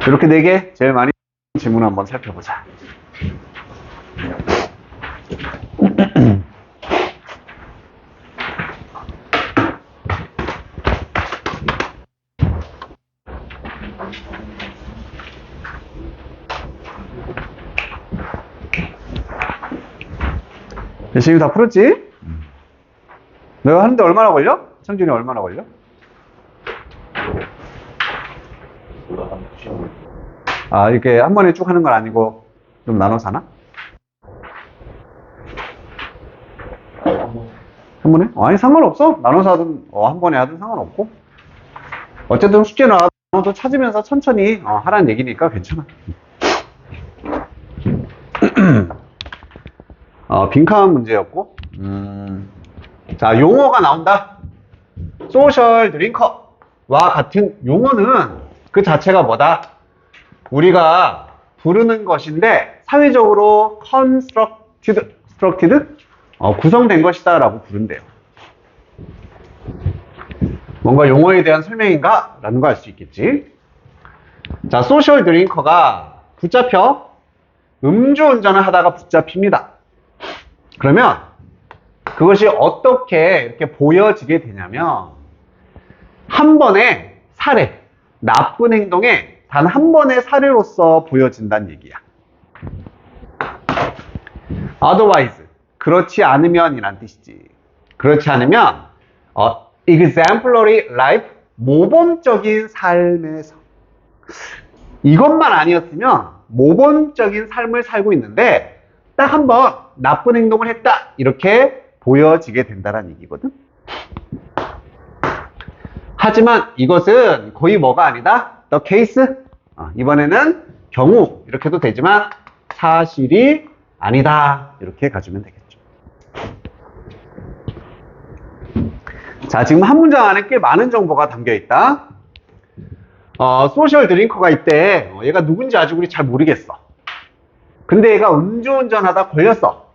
이렇게 4개 제일 많이 질문 한번 살펴보자. 열심히 다 풀었지? 내가 하는데 얼마나 걸려? 창준이 얼마나 걸려? 아, 이렇게 한 번에 쭉 하는 건 아니고 좀 나눠서 하나? 한 번에? 아니, 상관없어. 나눠서 하든 한 번에 하든 상관없고. 어쨌든 숙제 나와도 찾으면서 천천히 하라는 얘기니까 괜찮아. 빈칸 문제였고. 자, 용어가 나온다. 소셜 드링커와 같은 용어는 그 자체가 뭐다? 우리가 부르는 것인데 사회적으로 constructed? 구성된 것이다 라고 부른대요. 뭔가 용어에 대한 설명인가? 라는 거 알 수 있겠지. 자, 소셜 드링커가 붙잡혀 음주운전을 하다가 붙잡힙니다. 그러면 그것이 어떻게 이렇게 보여지게 되냐면 한 번의 사례, 나쁜 행동에 단 한 번의 사례로서 보여진다는 얘기야. otherwise, 그렇지 않으면 이란 뜻이지. 그렇지 않으면 exemplary life, 모범적인 삶에서 이것만 아니었으면 모범적인 삶을 살고 있는데 딱 한 번 나쁜 행동을 했다 이렇게 보여지게 된다는 얘기거든. 하지만 이것은 거의 뭐가 아니다. The case, 이번에는 경우 이렇게 해도 되지만 사실이 아니다 이렇게 가주면 되겠죠. 자, 지금 한 문장 안에 꽤 많은 정보가 담겨 있다. 소셜 드링커가 있대. 얘가 누군지 아직 우리 잘 모르겠어. 근데 얘가 음주운전하다 걸렸어.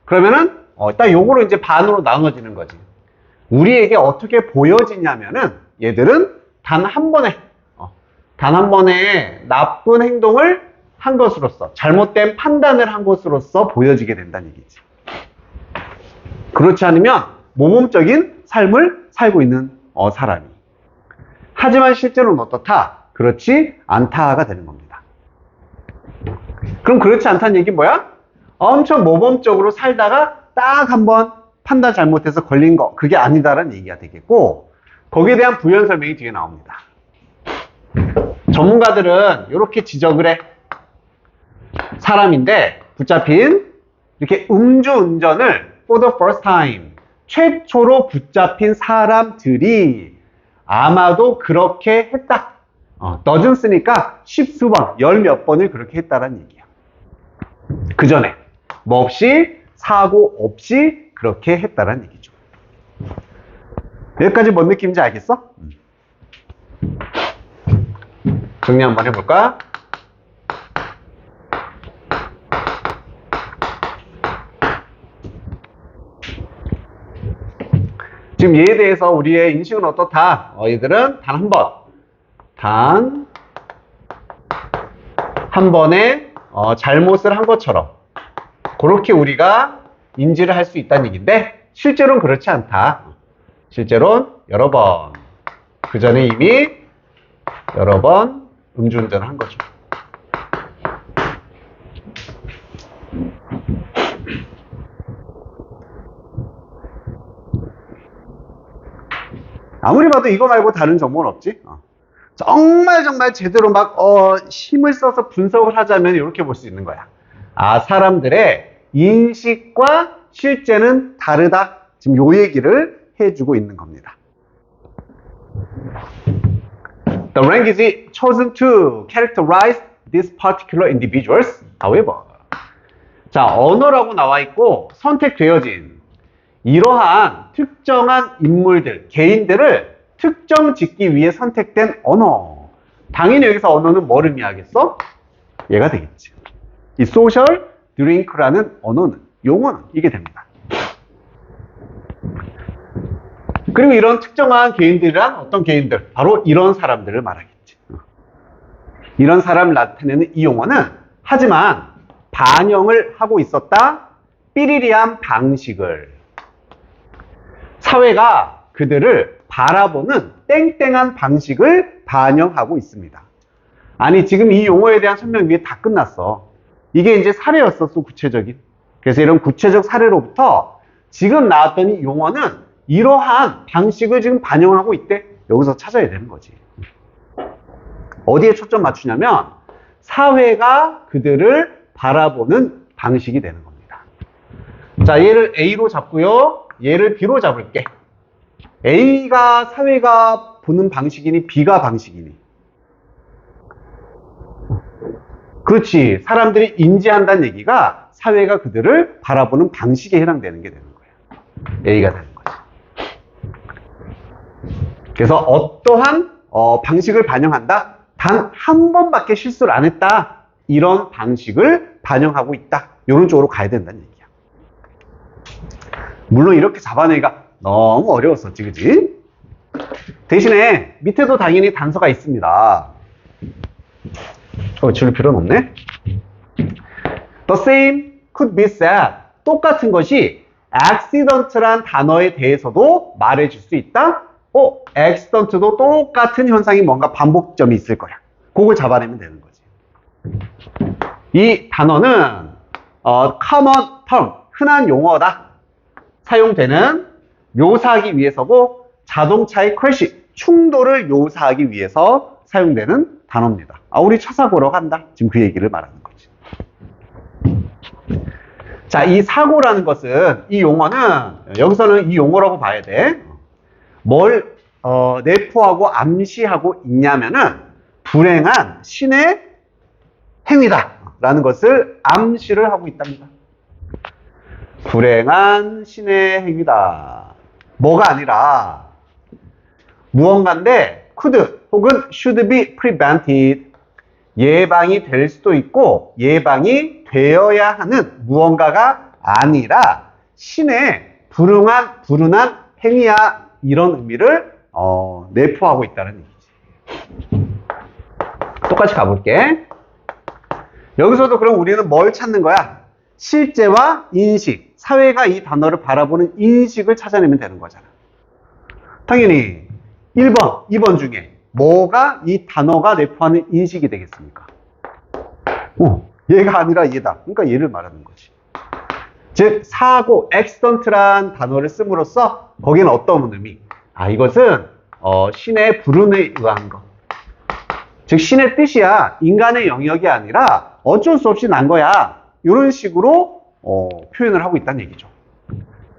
그러면은 딱 요거로 이제 반으로 나눠지는 거지. 우리에게 어떻게 보여지냐면은 얘들은 단 한 번에 나쁜 행동을 한 것으로서, 잘못된 판단을 한 것으로서 보여지게 된다는 얘기지. 그렇지 않으면 모범적인 삶을 살고 있는 사람이. 하지만 실제로는 어떻다? 그렇지 않다가 되는 겁니다. 그럼 그렇지 않다는 얘기는 뭐야? 엄청 모범적으로 살다가 딱 한 번 판단 잘못해서 걸린 거, 그게 아니다라는 얘기가 되겠고, 거기에 대한 부연 설명이 뒤에 나옵니다. 전문가들은 이렇게 지적을 해. 사람인데 붙잡힌 이렇게 음주운전을 for the first time, 최초로 붙잡힌 사람들이 아마도 그렇게 했다. doesn't 쓰니까 십수번, 열 몇 번을 그렇게 했다라는 얘기야. 그 전에 뭐 없이, 사고 없이 그렇게 했다라는 얘기죠. 여기까지 뭔 느낌인지 알겠어? 정리 한번 해볼까? 지금 얘에 대해서 우리의 인식은 어떻다? 얘들은 단 한 번에 잘못을 한 것처럼 그렇게 우리가 인지를 할 수 있다는 얘기인데 실제로는 그렇지 않다. 실제로는 여러 번, 그 전에 이미 여러 번 음주운전을 한 거죠. 아무리 봐도 이거 말고 다른 정보는 없지? 정말 제대로 막 힘을 써서 분석을 하자면 이렇게 볼 수 있는 거야. 사람들의 인식과 실제는 다르다. 지금 요 얘기를 해주고 있는 겁니다. The language is chosen to characterize these particular individuals. However, 자, 언어라고 나와 있고 선택되어진 이러한 특정한 인물들, 개인들을 특정 짓기 위해 선택된 언어. 당연히 여기서 언어는 뭘 의미하겠어? 얘가 되겠지. 이 social drink라는 언어는, 용어는 이게 됩니다. 그리고 이런 특정한 개인들이란 어떤 개인들? 바로 이런 사람들을 말하겠지. 이런 사람을 나타내는 이 용어는 하지만 반영을 하고 있었다. 삐리리한 방식을. 사회가 그들을 바라보는 땡땡한 방식을 반영하고 있습니다. 아니, 지금 이 용어에 대한 설명 위에 다 끝났어. 이게 이제 사례였었어, 구체적인. 그래서 이런 구체적 사례로부터 지금 나왔던 이 용어는 이러한 방식을 지금 반영하고 있대. 여기서 찾아야 되는 거지. 어디에 초점 맞추냐면 사회가 그들을 바라보는 방식이 되는 겁니다. 자, 얘를 A로 잡고요. 얘를 B로 잡을게. A가 사회가 보는 방식이니 B가 방식이니? 그렇지. 사람들이 인지한다는 얘기가 사회가 그들을 바라보는 방식에 해당되는 게 되는 거예요. A가 되는 거지. 그래서 어떠한 방식을 반영한다? 단 한 번밖에 실수를 안 했다. 이런 방식을 반영하고 있다. 이런 쪽으로 가야 된다는 얘기야. 물론 이렇게 잡아내기가 너무 어려웠었지, 그지? 대신에 밑에도 당연히 단서가 있습니다. 지울 필요는 없네. The same could be said. 똑같은 것이 accident란 단어에 대해서도 말해줄 수 있다. accident도 똑같은 현상이 뭔가 반복점이 있을 거야. 그걸 잡아내면 되는 거지. 이 단어는 common term, 흔한 용어다. 사용되는 묘사하기 위해서고 자동차의 크래시, 충돌을 묘사하기 위해서 사용되는 단어입니다. 우리 차 사고로 간다. 지금 그 얘기를 말하는 거지. 자, 이 사고라는 것은, 이 용어는, 여기서는 이 용어라고 봐야 돼. 뭘 내포하고 암시하고 있냐면은 불행한 신의 행위다 라는 것을 암시를 하고 있답니다. 불행한 신의 행위다. 뭐가 아니라 무언가인데 could 혹은 should be prevented. 예방이 될 수도 있고 예방이 되어야 하는 무언가가 아니라 신의 불운한 행위야. 이런 의미를 내포하고 있다는 얘기지. 똑같이 가볼게. 여기서도 그럼 우리는 뭘 찾는 거야? 실제와 인식, 사회가 이 단어를 바라보는 인식을 찾아내면 되는 거잖아. 당연히 1번, 2번 중에 뭐가 이 단어가 내포하는 인식이 되겠습니까? 얘가 아니라 얘다. 그러니까 얘를 말하는 거지. 즉 사고, accident란 단어를 씀으로써 거기는 어떤 의미? 이것은 신의 불운에 의한 것. 즉 신의 뜻이야. 인간의 영역이 아니라 어쩔 수 없이 난 거야. 이런 식으로 표현을 하고 있다는 얘기죠.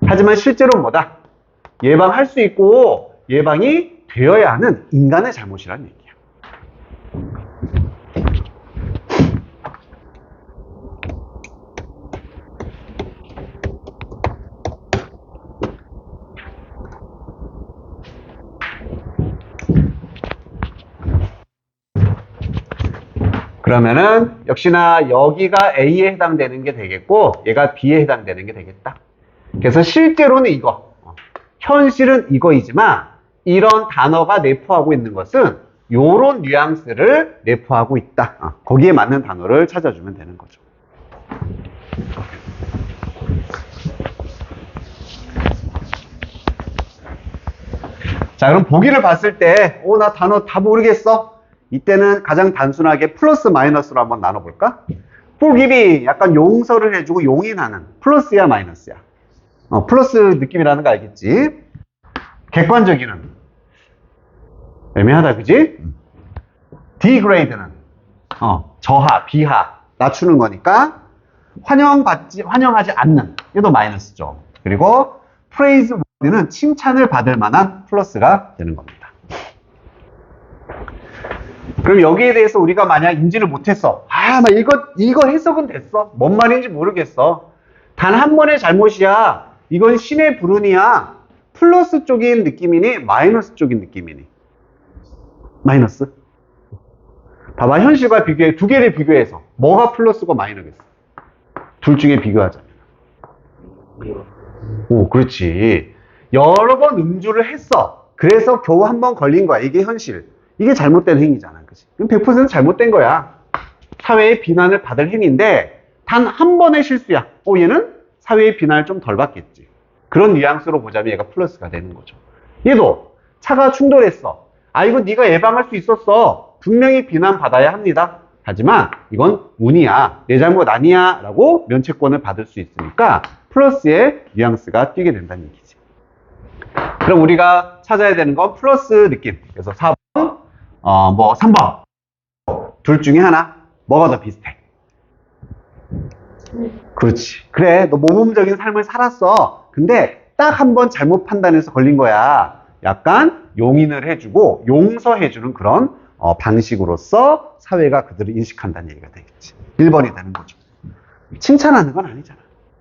하지만 실제로는 뭐다? 예방할 수 있고 예방이 되어야 하는 인간의 잘못이라는 얘기야. 그러면은 역시나 여기가 A에 해당되는 게 되겠고 얘가 B에 해당되는 게 되겠다. 그래서 실제로는 이거, 현실은 이거이지만 이런 단어가 내포하고 있는 것은 요런 뉘앙스를 내포하고 있다. 거기에 맞는 단어를 찾아주면 되는 거죠. 자, 그럼 보기를 봤을 때 나 단어 다 모르겠어. 이때는 가장 단순하게 플러스 마이너스로 한번 나눠볼까? forgiving, 약간 용서를 해주고 용인하는. 플러스야 마이너스야? 플러스 느낌이라는 거 알겠지? 객관적이는 애매하다, 그지? degrade는 저하, 비하, 낮추는 거니까 환영하지 않는. 얘도 마이너스죠. 그리고 praiseworthy는 칭찬을 받을 만한 플러스가 되는 겁니다. 그럼 여기에 대해서 우리가 만약 인지를 못했어. 이거 해석은 됐어. 뭔 말인지 모르겠어. 단 한 번의 잘못이야. 이건 신의 불운이야. 플러스 쪽인 느낌이니 마이너스 쪽인 느낌이니? 마이너스? 봐봐, 현실과 비교해. 두 개를 비교해서 뭐가 플러스고 마이너겠어? 둘 중에 비교하자면. 그렇지. 여러 번 음주를 했어. 그래서 겨우 한 번 걸린 거야. 이게 현실. 이게 잘못된 행위잖아. 그치? 그럼 100% 잘못된 거야. 사회의 비난을 받을 행위인데 단 한 번의 실수야. 얘는 사회의 비난을 좀 덜 받겠지. 그런 뉘앙스로 보자면 얘가 플러스가 되는 거죠. 얘도 차가 충돌했어. 이거 네가 예방할 수 있었어. 분명히 비난받아야 합니다. 하지만 이건 운이야. 내 잘못 아니야. 라고 면책권을 받을 수 있으니까 플러스의 뉘앙스가 띄게 된다는 얘기지. 그럼 우리가 찾아야 되는 건 플러스 느낌. 그래서 4번, 3번. 둘 중에 하나. 뭐가 더 비슷해? 그렇지. 그래, 너 모범적인 삶을 살았어. 근데 딱 한 번 잘못 판단해서 걸린 거야. 약간 용인을 해주고 용서해주는 그런 방식으로서 사회가 그들을 인식한다는 얘기가 되겠지. 1번이 되는 거죠. 칭찬하는 건 아니잖아.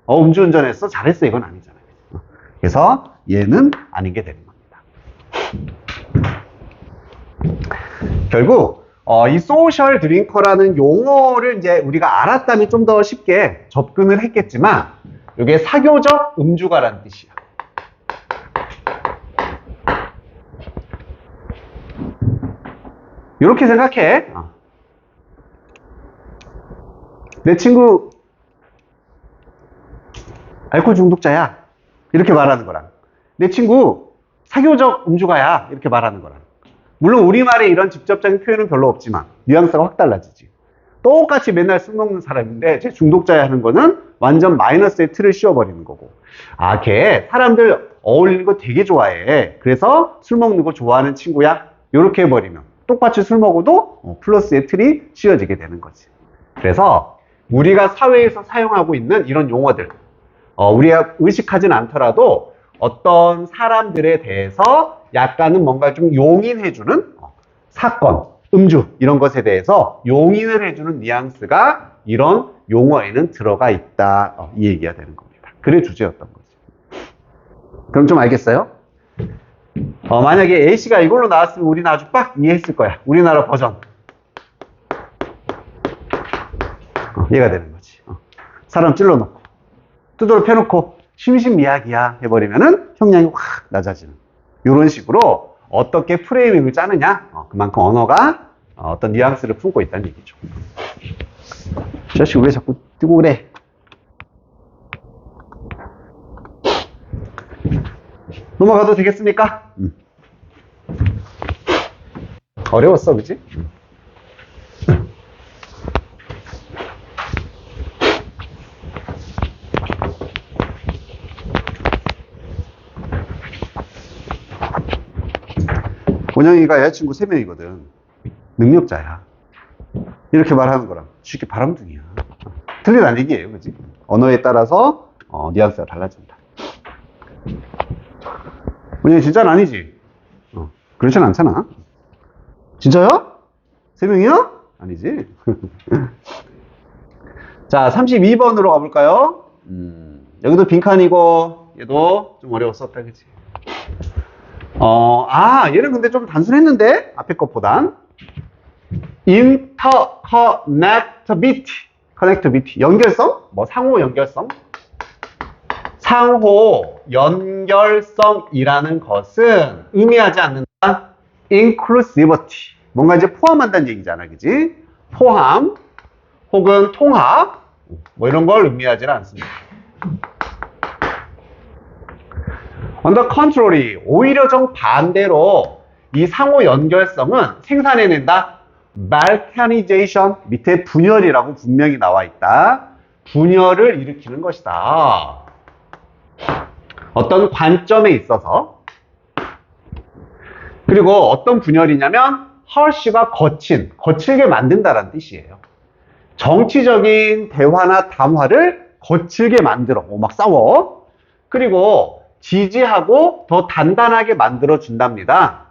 음주운전했어? 잘했어? 이건 아니잖아. 그래서 얘는 아닌 게 되는 겁니다. 결국 이 소셜 드링커라는 용어를 이제 우리가 알았다면 좀 더 쉽게 접근을 했겠지만 이게 사교적 음주가라는 뜻이야. 이렇게 생각해. 내 친구 알코올 중독자야. 이렇게 말하는 거랑 내 친구 사교적 음주가야. 이렇게 말하는 거랑 물론 우리말에 이런 직접적인 표현은 별로 없지만 뉘앙스가 확 달라지지. 똑같이 맨날 술 먹는 사람인데 제 중독자야 하는 거는 완전 마이너스의 틀을 씌워버리는 거고 걔 사람들 어울리는 거 되게 좋아해. 그래서 술 먹는 거 좋아하는 친구야. 이렇게 해버리면 똑같이 술 먹어도 플러스의 틀이 씌워지게 되는 거지. 그래서 우리가 사회에서 사용하고 있는 이런 용어들 우리가 의식하진 않더라도 어떤 사람들에 대해서 약간은 뭔가 좀 용인해주는 사건, 음주 이런 것에 대해서 용인을 해주는 뉘앙스가 이런 용어에는 들어가 있다. 이 얘기가 되는 겁니다. 글의 주제였던 거지. 그럼 좀 알겠어요? 만약에 A씨가 이걸로 나왔으면 우리는 아주 빡 이해했을 거야. 우리나라 버전. 얘가 되는 거지. 사람 찔러놓고 두드러 펴놓고 심신미약이야 해버리면은 형량이 확 낮아지는 이런 식으로 어떻게 프레이밍을 짜느냐 그만큼 언어가 어떤 뉘앙스를 품고 있다는 얘기죠. 자식 왜 자꾸 뜨고 그래? 넘어가도 되겠습니까? 어려웠어, 그치? 원영이가 여자친구 3명이거든. 능력자야. 이렇게 말하는 거랑 쉽게 바람둥이야. 틀리다는 얘기예요, 그치? 언어에 따라서 뉘앙스가 달라진다. 원영이 진짜는 아니지? 그렇진 않잖아. 진짜요? 3명이요? 아니지. 자, 32번으로 가볼까요? 여기도 빈칸이고 얘도 좀 어려웠었다, 그치? 얘는 근데 좀 단순했는데 앞에 것보단 connectivity 연결성? 상호 연결성? 상호 연결성이라는 것은 의미하지 않는다. inclusivity 뭔가 이제 포함한다는 얘기잖아, 그지? 포함 혹은 통합 이런 걸 의미하지 않습니다. On the contrary, 오히려 정반대로 이 상호 연결성은 생산해낸다. balkanization, 밑에 분열이라고 분명히 나와 있다. 분열을 일으키는 것이다. 어떤 관점에 있어서. 그리고 어떤 분열이냐면 harsh가 거칠게 만든다라는 뜻이에요. 정치적인 대화나談話를 거칠게 만들어. 막 싸워. 그리고 지지하고 더 단단하게 만들어 준답니다.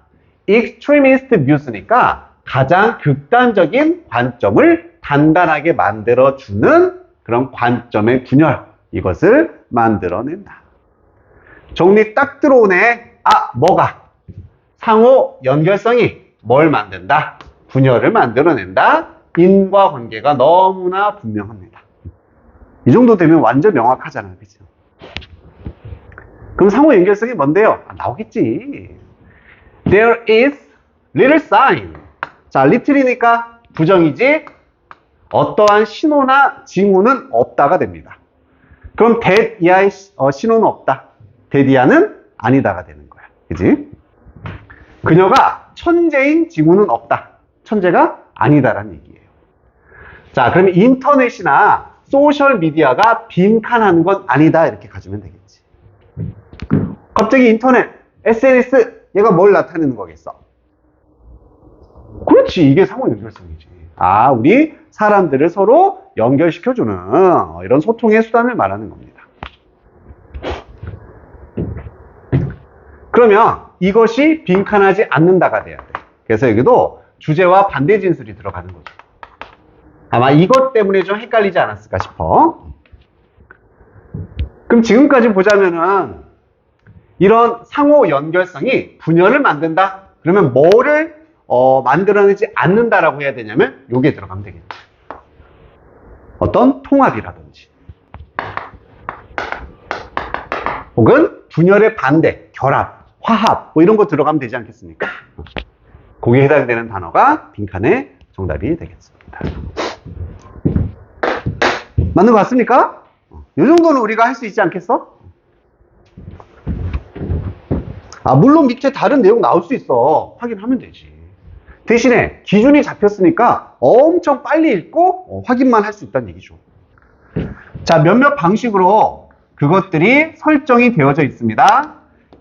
extremist views니까 가장 극단적인 관점을 단단하게 만들어 주는 그런 관점의 분열, 이것을 만들어낸다. 정리 딱 들어오네. 뭐가? 상호 연결성이 뭘 만든다? 분열을 만들어낸다. 인과관계가 너무나 분명합니다. 이 정도 되면 완전 명확하잖아요, 그죠? 그럼 상호 연결성이 뭔데요? 나오겠지. There is little sign. 자, little이니까 부정이지 어떠한 신호나 징후는 없다가 됩니다. 그럼 that 이하의 신호는 없다. that 이하는 아니다가 되는 거야. 그지? 그녀가 천재인 징후는 없다. 천재가 아니다라는 얘기예요. 자, 그러면 인터넷이나 소셜미디어가 빈칸하는 건 아니다. 이렇게 가주면 되겠지. 갑자기 인터넷, SNS, 얘가 뭘 나타내는 거겠어? 그렇지. 이게 상호 연결성이지. 아, 우리 사람들을 서로 연결시켜주는 이런 소통의 수단을 말하는 겁니다. 그러면 이것이 빈칸하지 않는다가 돼야 돼. 그래서 여기도 주제와 반대 진술이 들어가는 거죠. 아마 이것 때문에 좀 헷갈리지 않았을까 싶어. 그럼 지금까지 보자면은 이런 상호 연결성이 분열을 만든다. 그러면 뭐를 만들어내지 않는다라고 해야 되냐면 요게 들어가면 되겠지. 어떤 통합이라든지 혹은 분열의 반대, 결합, 화합 뭐 이런 거 들어가면 되지 않겠습니까? 거기에 해당되는 단어가 빈칸의 정답이 되겠습니다. 맞는 것 같습니까? 이 정도는 우리가 할 수 있지 않겠어? 아, 물론 밑에 다른 내용 나올 수 있어. 확인하면 되지. 대신에 기준이 잡혔으니까 엄청 빨리 읽고 확인만 할 수 있다는 얘기죠. 자, 몇몇 방식으로 그것들이 설정이 되어져 있습니다.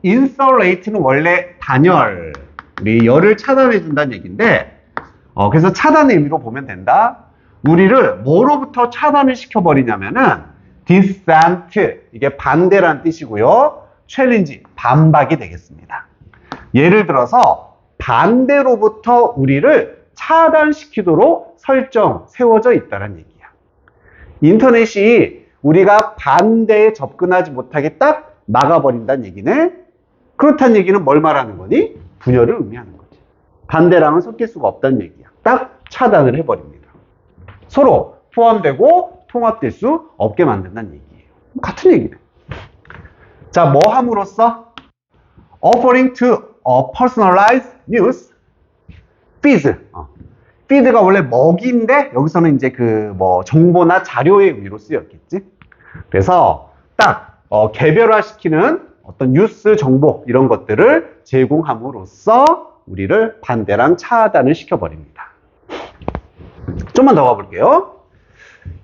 insulate는 원래 단열, 우리 열을 차단해 준다는 얘기인데 그래서 차단의 의미로 보면 된다. 우리를 뭐로부터 차단을 시켜버리냐면은 dissent, 이게 반대란 뜻이고요. challenge, 반박이 되겠습니다. 예를 들어서 반대로부터 우리를 차단시키도록 세워져 있다는 얘기야. 인터넷이 우리가 반대에 접근하지 못하게 딱 막아버린다는 얘기네. 그렇다는 얘기는 뭘 말하는 거니? 분열을 의미하는 거지. 반대랑은 섞일 수가 없다는 얘기야. 딱 차단을 해버립니다. 서로 포함되고 통합될 수 없게 만든다는 얘기예요. 같은 얘기네. 자, 뭐 함으로써? Offering to personalized news feed. feed가 원래 먹이인데 여기서는 이제 정보나 자료의 의미로 쓰였겠지. 그래서 딱 개별화시키는 어떤 뉴스 정보 이런 것들을 제공함으로써 우리를 반대랑 차단을 시켜버립니다. 좀만 더 가볼게요.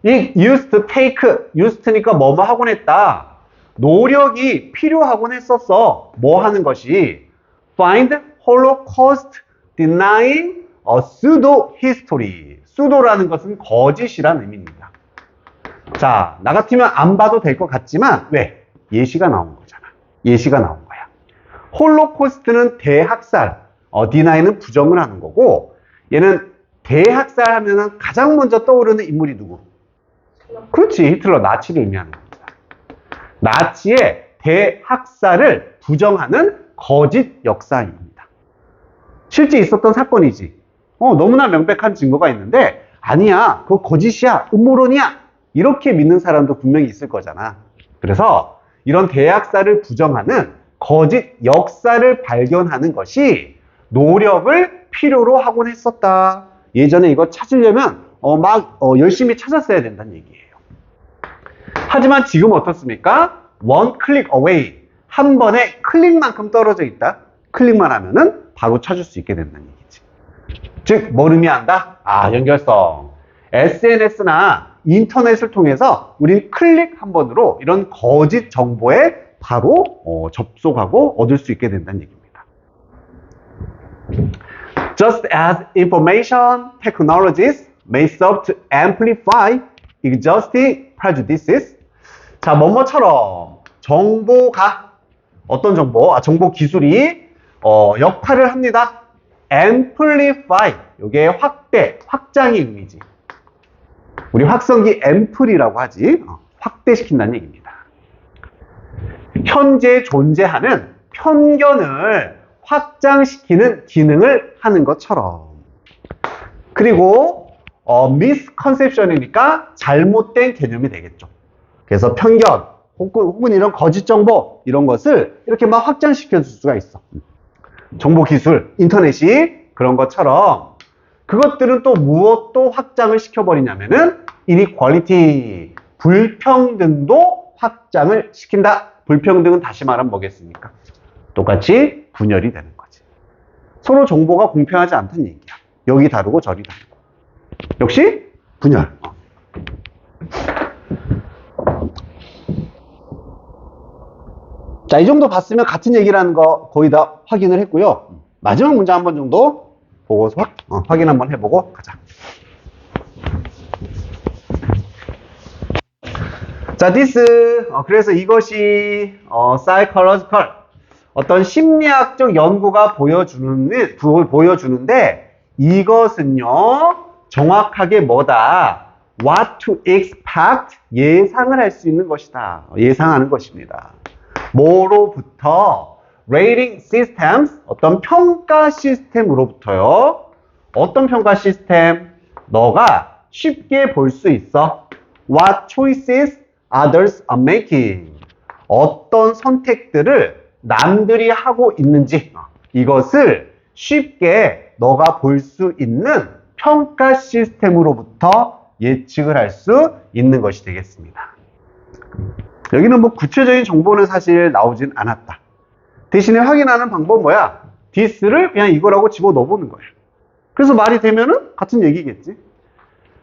이 used to take, used니까 뭐뭐 하곤 했다. 노력이 필요하곤 했었어. 뭐 하는 것이? Find Holocaust denying a pseudo history. pseudo라는 것은 거짓이란 의미입니다. 자, 나 같으면 안 봐도 될 것 같지만 왜? 예시가 나온 거잖아. 예시가 나온 거야. 홀로코스트는 대학살, deny는 부정을 하는 거고 얘는 대학살 하면은 가장 먼저 떠오르는 인물이 누구? 그렇지, 히틀러, 나치를 의미하는 겁니다. 나치의 대학살을 부정하는 거짓 역사입니다. 실제 있었던 사건이지. 너무나 명백한 증거가 있는데 아니야, 그거 거짓이야, 음모론이야 이렇게 믿는 사람도 분명히 있을 거잖아. 그래서 이런 대학살을 부정하는 거짓 역사를 발견하는 것이 노력을 필요로 하곤 했었다. 예전에 이거 찾으려면 열심히 찾았어야 된다는 얘기예요. 하지만 지금 어떻습니까? one click away. 한 번에 클릭만큼 떨어져 있다. 클릭만 하면은 바로 찾을 수 있게 된다는 얘기지. 즉, 뭘 의미한다? 연결성. SNS나 인터넷을 통해서 우린 클릭 한 번으로 이런 거짓 정보에 바로 접속하고 얻을 수 있게 된다는 얘기입니다. Just as information technologies may serve to amplify existing prejudices. 자, 뭐뭐처럼 정보가 어떤 정보? 정보 기술이 역할을 합니다. amplify. 이게 확대, 확장의 의미지. 우리 확성기 ample이라고 하지. 확대시킨다는 얘기입니다. 현재 존재하는 편견을 확장시키는 기능을 하는 것처럼. 그리고 misconception이니까 잘못된 개념이 되겠죠. 그래서 편견 혹은 이런 거짓 정보 이런 것을 이렇게 막 확장시켜 줄 수가 있어. 정보 기술, 인터넷이 그런 것처럼 그것들은 또 무엇도 확장을 시켜버리냐면은 inequality, 불평등도 확장을 시킨다. 불평등은 다시 말하면 뭐겠습니까? 똑같이 분열이 되는 거지. 서로 정보가 공평하지 않다는 얘기야. 여기 다르고 저기 다르고. 역시 분열. 자, 이 정도 봤으면 같은 얘기라는 거 거의 다 확인을 했고요. 마지막 문제 한 번 정도 보고서 확인 한번 해보고 가자. 자, this. 그래서 이것이 psychological, 어떤 심리학적 연구가 보여주는데 이것은요 정확하게 뭐다? What to expect, 예상을 할 수 있는 것이다. 예상하는 것입니다. 뭐로부터? Rating systems, 어떤 평가 시스템으로부터요. 어떤 평가 시스템? 너가 쉽게 볼 수 있어. What choices others are making, 어떤 선택들을 남들이 하고 있는지 이것을 쉽게 너가 볼 수 있는 평가 시스템으로부터 예측을 할 수 있는 것이 되겠습니다. 여기는 뭐 구체적인 정보는 사실 나오진 않았다. 대신에 확인하는 방법은 뭐야? this를 그냥 이거라고 집어넣어 보는 거야. 그래서 말이 되면은 같은 얘기겠지.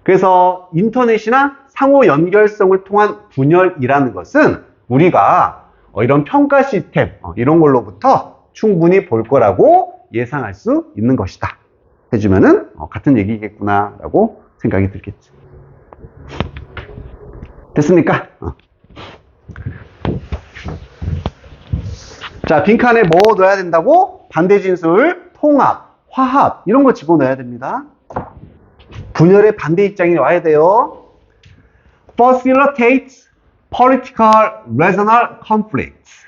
그래서 인터넷이나 상호 연결성을 통한 분열이라는 것은 우리가 이런 평가 시스템 이런 걸로부터 충분히 볼 거라고 예상할 수 있는 것이다 해주면은 같은 얘기겠구나 라고 생각이 들겠지. 됐습니까? 자, 빈칸에 뭐 넣어야 된다고? 반대 진술, 통합, 화합 이런 거 집어넣어야 됩니다. 분열의 반대 입장이 와야 돼요. Facilitate political regional conflicts.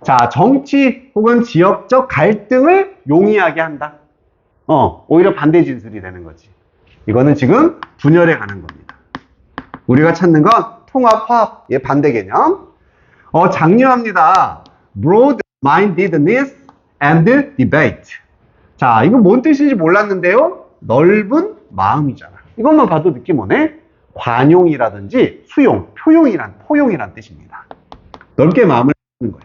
자, 정치 혹은 지역적 갈등을 용이하게 한다. 오히려 반대 진술이 되는 거지. 이거는 지금 분열에 관한 겁니다. 우리가 찾는 건 통합, 화합의 반대 개념. 장려합니다. Broad-mindedness and debate. 자, 이거 뭔 뜻인지 몰랐는데요. 넓은 마음이잖아. 이것만 봐도 느낌 오네. 관용이라든지 수용, 포용이란 뜻입니다. 넓게 마음을 하는 거야.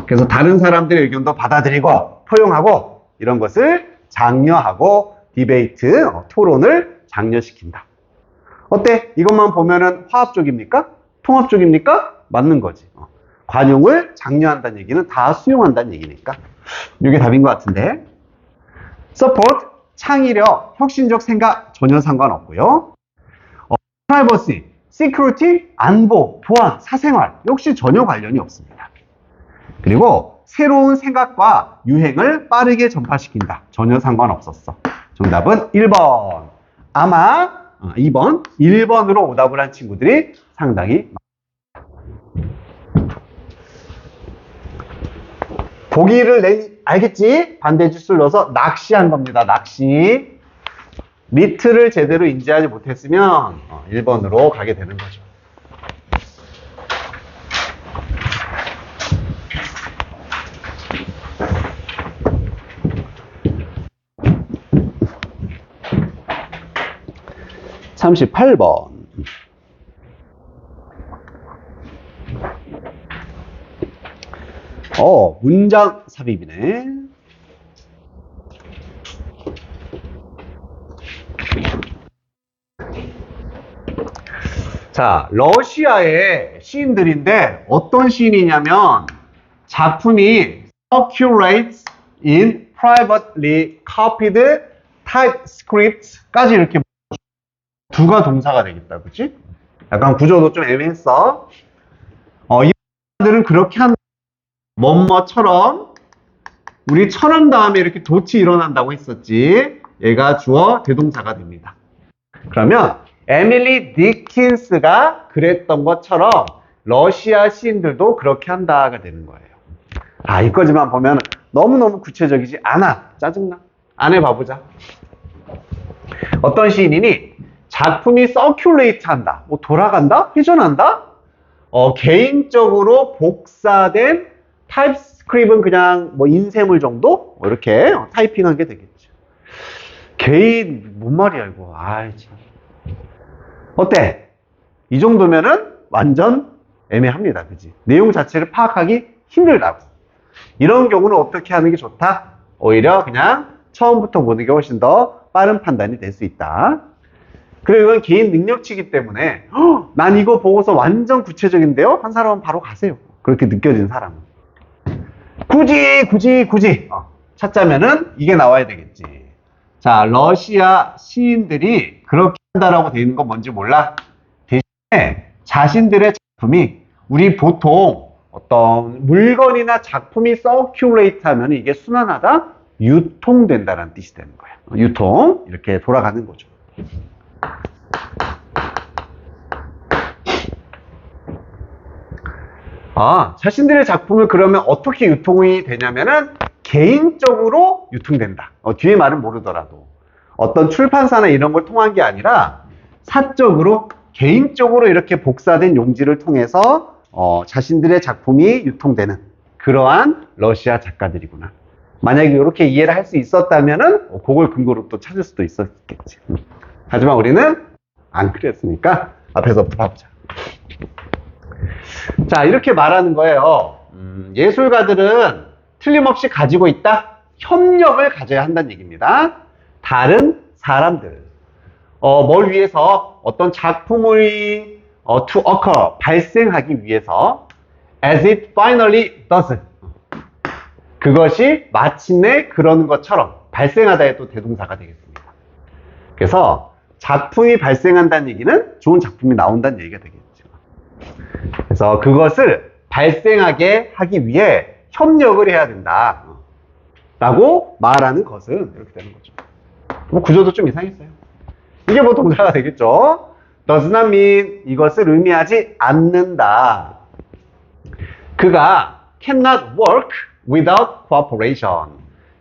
그래서 다른 사람들의 의견도 받아들이고 포용하고 이런 것을 장려하고 디베이트, 토론을 장려시킨다. 어때? 이것만 보면은 화합적입니까? 통합적입니까? 맞는 거지. 관용을 장려한다는 얘기는 다 수용한다는 얘기니까. 이게 답인 것 같은데. Support, 창의력, 혁신적 생각 전혀 상관없고요. Privacy, Security, 안보, 보안, 사생활 역시 전혀 관련이 없습니다. 그리고 새로운 생각과 유행을 빠르게 전파시킨다. 전혀 상관없었어. 정답은 1번. 아마 2번, 1번으로 오답을 한 친구들이 상당히 보기를 알겠지? 반대 주술 넣어서 낚시한 겁니다. 낚시. 리트를 제대로 인지하지 못했으면 1번으로 가게 되는 거죠. (38번) 문장 삽입이네. 자, 러시아의 시인들인데 어떤 시인이냐면 작품이 circulates in privately copied typescript까지 이렇게 두가 동사가 되겠다. 그치? 약간 구조도 좀 애매했어. 이 사람들은 그렇게 한다. 뭐뭐처럼 우리처럼 다음에 이렇게 돛이 일어난다고 했었지. 얘가 주어 대동사가 됩니다. 그러면 에밀리 디킨스가 그랬던 것처럼 러시아 시인들도 그렇게 한다가 되는 거예요. 이거지만 보면 너무너무 구체적이지 않아. 짜증나. 안 해봐보자. 어떤 시인이니 작품이 서큘레이트 한다. 뭐 돌아간다? 회전한다? 개인적으로 복사된 타입스크립트는 그냥 뭐 인쇄물 정도? 이렇게 타이핑한 게 되겠죠. 개인 뭔 말이야 이거. 아이 참. 어때? 이 정도면은 완전 애매합니다. 그지? 내용 자체를 파악하기 힘들다고. 이런 경우는 어떻게 하는 게 좋다? 오히려 그냥 처음부터 보는 게 훨씬 더 빠른 판단이 될 수 있다. 그리고 이건 개인 능력치이기 때문에 난 이거 보고서 완전 구체적인데요? 한 사람은 바로 가세요. 그렇게 느껴진 사람은. 굳이 찾자면은 이게 나와야 되겠지. 자, 러시아 시인들이 그렇게 한다라고 돼 있는 건 뭔지 몰라. 대신에 자신들의 작품이 우리 보통 어떤 물건이나 작품이 서큘레이트 하면 이게 순환하다, 유통된다라는 뜻이 되는 거야. 유통, 이렇게 돌아가는 거죠. 자신들의 작품을 그러면 어떻게 유통이 되냐면은 개인적으로 유통된다. 뒤에 말은 모르더라도 어떤 출판사나 이런 걸 통한 게 아니라 사적으로 개인적으로 이렇게 복사된 용지를 통해서 자신들의 작품이 유통되는 그러한 러시아 작가들이구나. 만약에 이렇게 이해를 할 수 있었다면은 그걸 근거로 또 찾을 수도 있었겠지. 하지만 우리는 안 그랬으니까 앞에서부터 봐보자. 자, 이렇게 말하는 거예요. 예술가들은 틀림없이 가지고 있다? 협력을 가져야 한다는 얘기입니다. 다른 사람들. 뭘 위해서? 어떤 작품을 to occur, 발생하기 위해서 as it finally does. 그것이 마침내 그러는 것처럼 발생하다의 또 대동사가 되겠습니다. 그래서 작품이 발생한다는 얘기는 좋은 작품이 나온다는 얘기가 되겠죠. 그래서 그것을 발생하게 하기 위해 협력을 해야 된다 라고 말하는 것은 이렇게 되는 거죠. 뭐 구조도 좀 이상했어요. 이게 뭐 동사가 되겠죠. does not mean 이것을 의미하지 않는다. 그가 cannot work without cooperation.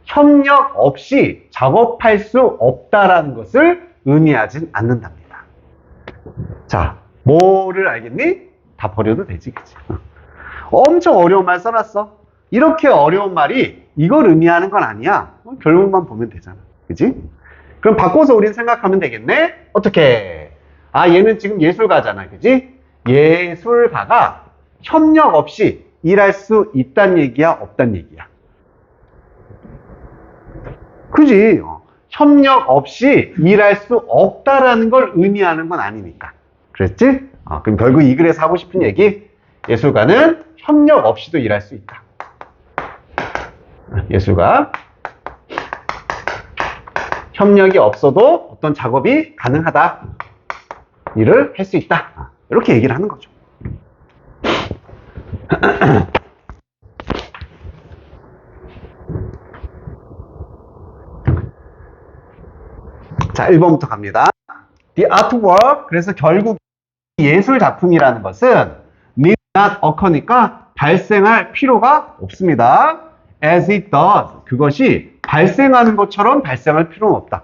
협력 없이 작업할 수 없다라는 것을 의미하진 않는답니다. 자, 뭐를 알겠니? 다 버려도 되지, 그치? 엄청 어려운 말 써놨어. 이렇게 어려운 말이 이걸 의미하는 건 아니야. 결국만 보면 되잖아. 그치? 그럼 바꿔서 우린 생각하면 되겠네? 어떻게? 얘는 지금 예술가잖아. 그치? 예술가가 협력 없이 일할 수 있단 얘기야? 없단 얘기야? 그지? 협력 없이 일할 수 없다라는 걸 의미하는 건 아니니까. 그랬지? 그럼 결국 이 글에서 하고 싶은 얘기, 예술가는 협력 없이도 일할 수 있다. 예술가 협력이 없어도 어떤 작업이 가능하다. 일을 할 수 있다. 이렇게 얘기를 하는 거죠. 자, 1번부터 갑니다. The artwork, 그래서 결국 예술 작품이라는 것은 need not occur니까 발생할 필요가 없습니다. As it does, 그것이 발생하는 것처럼 발생할 필요는 없다.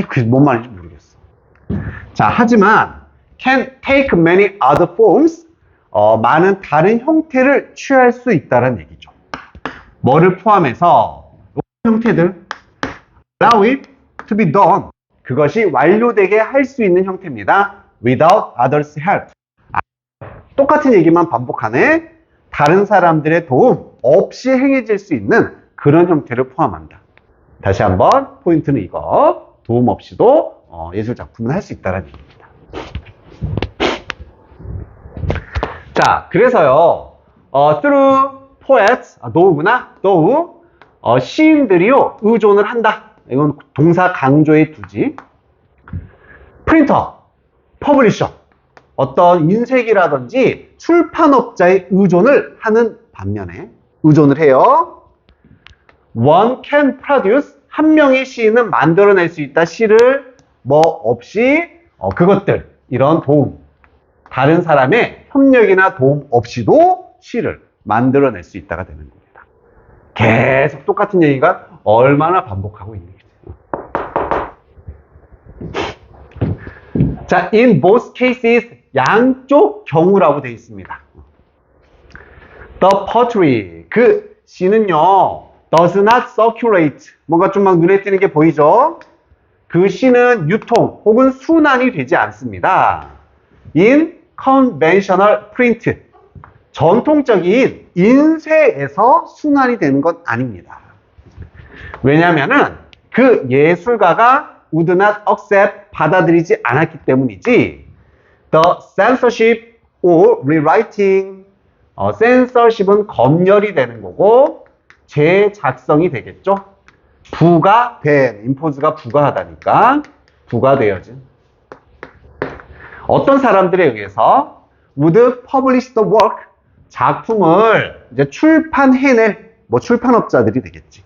그게 뭔 말인지 모르겠어. 자, 하지만 can take many other forms, 많은 다른 형태를 취할 수 있다는 얘기죠. 뭐를 포함해서 형태들 allow it to be done, 그것이 완료되게 할 수 있는 형태입니다. Without others' help. 똑같은 얘기만 반복하네. 다른 사람들의 도움 없이 행해질 수 있는 그런 형태를 포함한다. 다시 한번 포인트는 이거. 도움 없이도 예술 작품은 할 수 있다는 얘기입니다. 자, 그래서요. through poets, 노우구나. 노우. 시인들이요. 의존을 한다. 이건 동사 강조에 두지. 프린터, 퍼블리셔, 어떤 인쇄기라든지 출판업자의 의존을 하는 반면에 의존을 해요. One can produce, 한 명의 시인은 만들어낼 수 있다. 시를 뭐 없이 그것들, 이런 도움, 다른 사람의 협력이나 도움 없이도 시를 만들어낼 수 있다가 되는 겁니다. 계속 똑같은 얘기가 얼마나 반복하고 있는 거죠. 자, in both cases, 양쪽 경우라고 되어 있습니다. The poetry, 그 시는요, does not circulate. 뭔가 좀 막 눈에 띄는 게 보이죠? 그 시는 유통 혹은 순환이 되지 않습니다. in conventional print. 전통적인 인쇄에서 순환이 되는 건 아닙니다. 왜냐면은 그 예술가가 would not accept, 받아들이지 않았기 때문이지. The censorship or rewriting. censorship은 검열이 되는 거고 재작성이 되겠죠. 부가된, impose가 부가하다니까 부가되어진. 어떤 사람들에 의해서 would publish the work, 작품을 이제 출판해낼 뭐 출판업자들이 되겠지.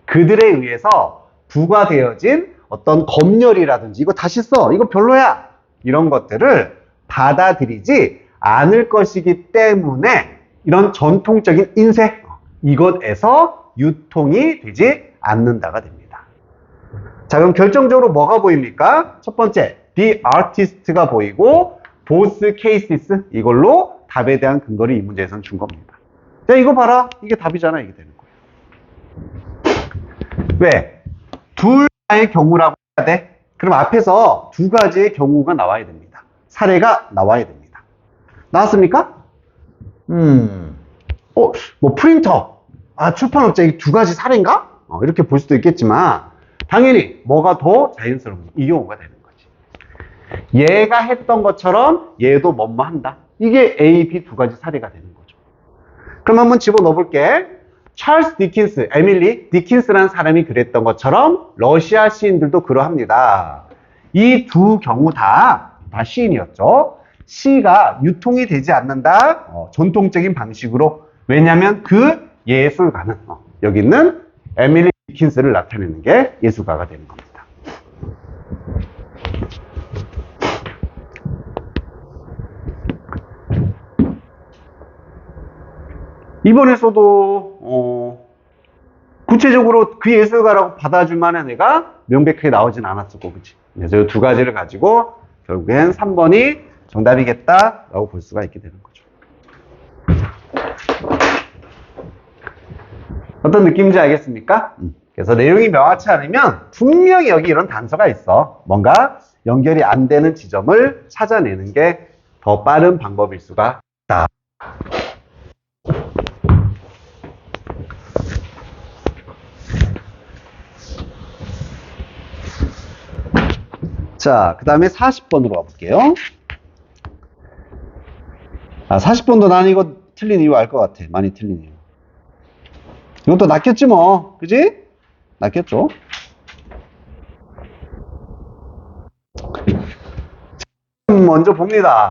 그들에 의해서 부과되어진 어떤 검열이라든지 이거 다시 써, 이거 별로야, 이런 것들을 받아들이지 않을 것이기 때문에 이런 전통적인 인쇄, 이것에서 유통이 되지 않는다가 됩니다. 자, 그럼 결정적으로 뭐가 보입니까? 첫 번째, the artist가 보이고 both cases, 이걸로 답에 대한 근거를 이 문제에서는 준 겁니다. 자, 이거 봐라, 이게 답이잖아. 이게 되는 거예요. 왜? 둘 다의 경우라고 해야 돼? 그럼 앞에서 두 가지의 경우가 나와야 됩니다. 사례가 나와야 됩니다. 나왔습니까? 뭐 프린터, 출판업자, 이 두 가지 사례인가? 이렇게 볼 수도 있겠지만 당연히 뭐가 더 자연스러운 이 경우가 되는 거지. 얘가 했던 것처럼 얘도 뭐뭐 한다. 이게 A, B 두 가지 사례가 되는 거죠. 그럼 한번 집어넣어 볼게. 찰스 디킨스, 에밀리 디킨스라는 사람이 그랬던 것처럼 러시아 시인들도 그러합니다. 이 두 경우 다 시인이었죠. 시가 유통이 되지 않는다. 전통적인 방식으로. 왜냐하면 그 예술가는 여기 있는 에밀리 디킨스를 나타내는 게 예술가가 되는 겁니다. 이번에서도 구체적으로 그 예술가라고 받아줄 만한 애가 명백하게 나오진 않았었고, 그치? 그래서 이 두 가지를 가지고 결국엔 3번이 정답이겠다라고 볼 수가 있게 되는 거죠. 어떤 느낌인지 알겠습니까? 그래서 내용이 명확치 않으면 분명히 여기 이런 단서가 있어. 뭔가 연결이 안 되는 지점을 찾아내는 게 더 빠른 방법일 수가 있다. 자, 그 다음에 40번으로 가볼게요. 40번도 난 이거 틀린 이유 알 것 같아. 많이 틀린 이유. 이것도 낚였지 뭐. 그지? 낚였죠? 먼저 봅니다.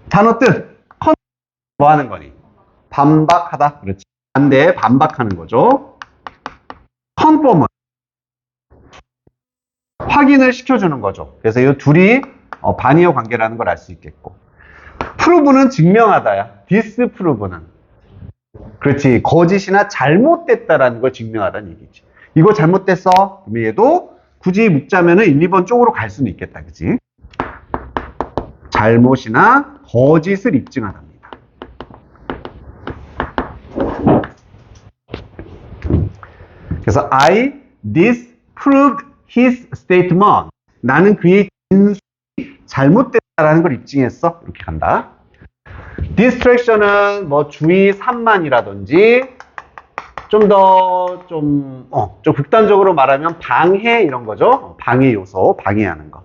단어 뜻. 뭐 하는 거니? 반박하다. 그렇지. 반대에 반박하는 거죠. 컨펌은 확인을 시켜주는 거죠. 그래서 이 둘이 반이어 관계라는 걸 알 수 있겠고. 프루브는 증명하다야. 디스프루브는. 그렇지. 거짓이나 잘못됐다라는 걸 증명하다는 얘기지. 이거 잘못됐어. 그러면 얘도 굳이 묻자면은 1, 2번 쪽으로 갈 수는 있겠다. 그치? 잘못이나 거짓을 입증하답니다. 그래서 I disproved his statement. 나는 그의 진술이 잘못됐다라는 걸 입증했어. 이렇게 간다. distraction은 뭐 주의 산만이라든지 좀 극단적으로 말하면 방해 이런 거죠. 방해 요소, 방해하는 거.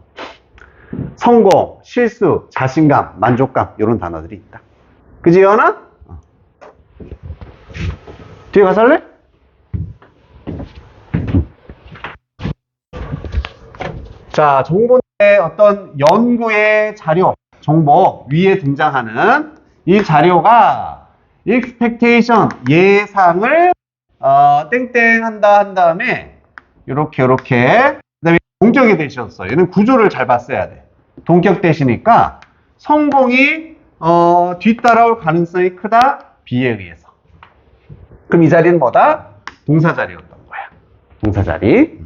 성공, 실수, 자신감, 만족감 이런 단어들이 있다. 그지, 연아? 뒤에 가서 할래? 자, 정보의 어떤 연구의 자료, 정보 위에 등장하는 이 자료가 expectation, 예상을 땡땡 한다 한 다음에 요렇게 그다음에 동격이 되셨어요. 얘는 구조를 잘 봤어야 돼. 동격 대시니까 성공이 뒤따라올 가능성이 크다. B에 의해서. 그럼 이 자리는 뭐다? 동사 자리였던 거야. 동사 자리.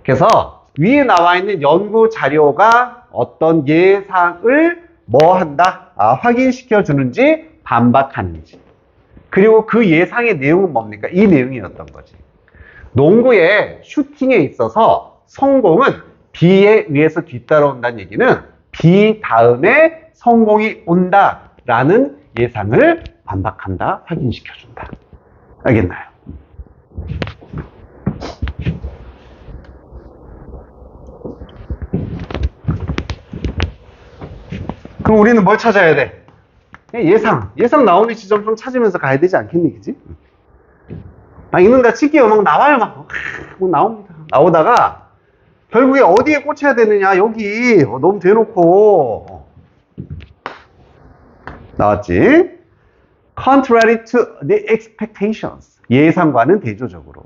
그래서 위에 나와 있는 연구 자료가 어떤 예상을 뭐 한다? 확인시켜 주는지 반박하는지. 그리고 그 예상의 내용은 뭡니까? 이 내용이었던 거지. 농구의 슈팅에 있어서 성공은 B에 의해서 뒤따라온다는 얘기는 B 다음에 성공이 온다라는 예상을 반박한다, 확인시켜준다. 알겠나요? 그럼 우리는 뭘 찾아야 돼? 예상 나오는 지점 좀 찾으면서 가야 되지 않겠니, 그지? 막 읽는다 치기요, 막 나와요, 막 나옵니다. 나오다가 결국에 어디에 꽂혀야 되느냐, 여기 너무 대놓고 나왔지? Contrary to the expectations. 예상과는 대조적으로.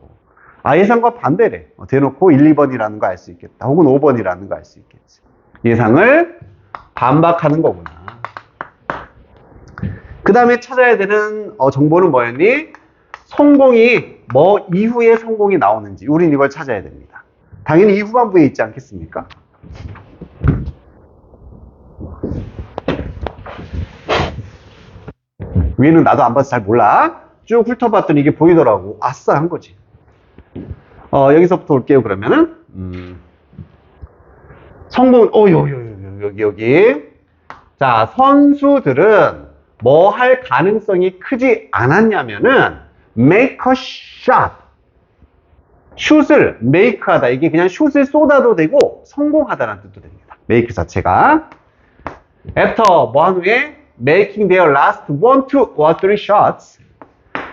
예상과 반대래. 대놓고 1, 2번이라는 거 알 수 있겠다. 혹은 5번이라는 거 알 수 있겠지. 예상을 반박하는 거구나. 그 다음에 찾아야 되는 정보는 뭐였니? 성공이 뭐 이후에 성공이 나오는지 우린 이걸 찾아야 됩니다. 당연히 이 후반부에 있지 않겠습니까? 위에는 나도 안 봐서 잘 몰라. 쭉 훑어봤더니 이게 보이더라고. 아싸 한 거지. 여기서부터 올게요. 그러면은 성공 여기. 자, 선수들은 뭐 할 가능성이 크지 않았냐면은 make a shot. 슛을 make하다. 이게 그냥 슛을 쏟아도 되고 성공하다라는 뜻도 됩니다. make 자체가. after 뭐 한 후에 making their last 1, 2 or 3 shots.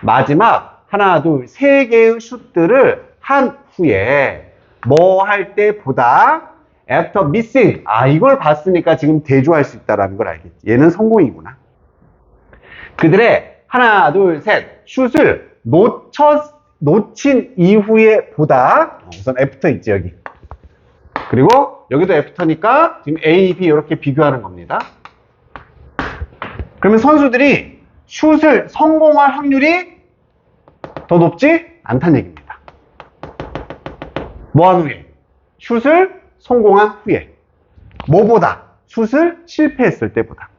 마지막 하나, 둘, 세 개의 슛들을 한 후에 뭐 할 때보다 after missing. 이걸 봤으니까 지금 대조할 수 있다라는 걸 알겠지. 얘는 성공이구나. 그들의 하나, 둘, 셋 슛을 놓친 이후에 보다 우선 after 있지 여기. 그리고 여기도 after니까 지금 A, B 이렇게 비교하는 겁니다. 그러면 선수들이 슛을 성공할 확률이 더 높지 않다는 얘기입니다. 뭐 한 후에? 슛을 성공한 후에. 뭐보다? 슛을 실패했을 때보다.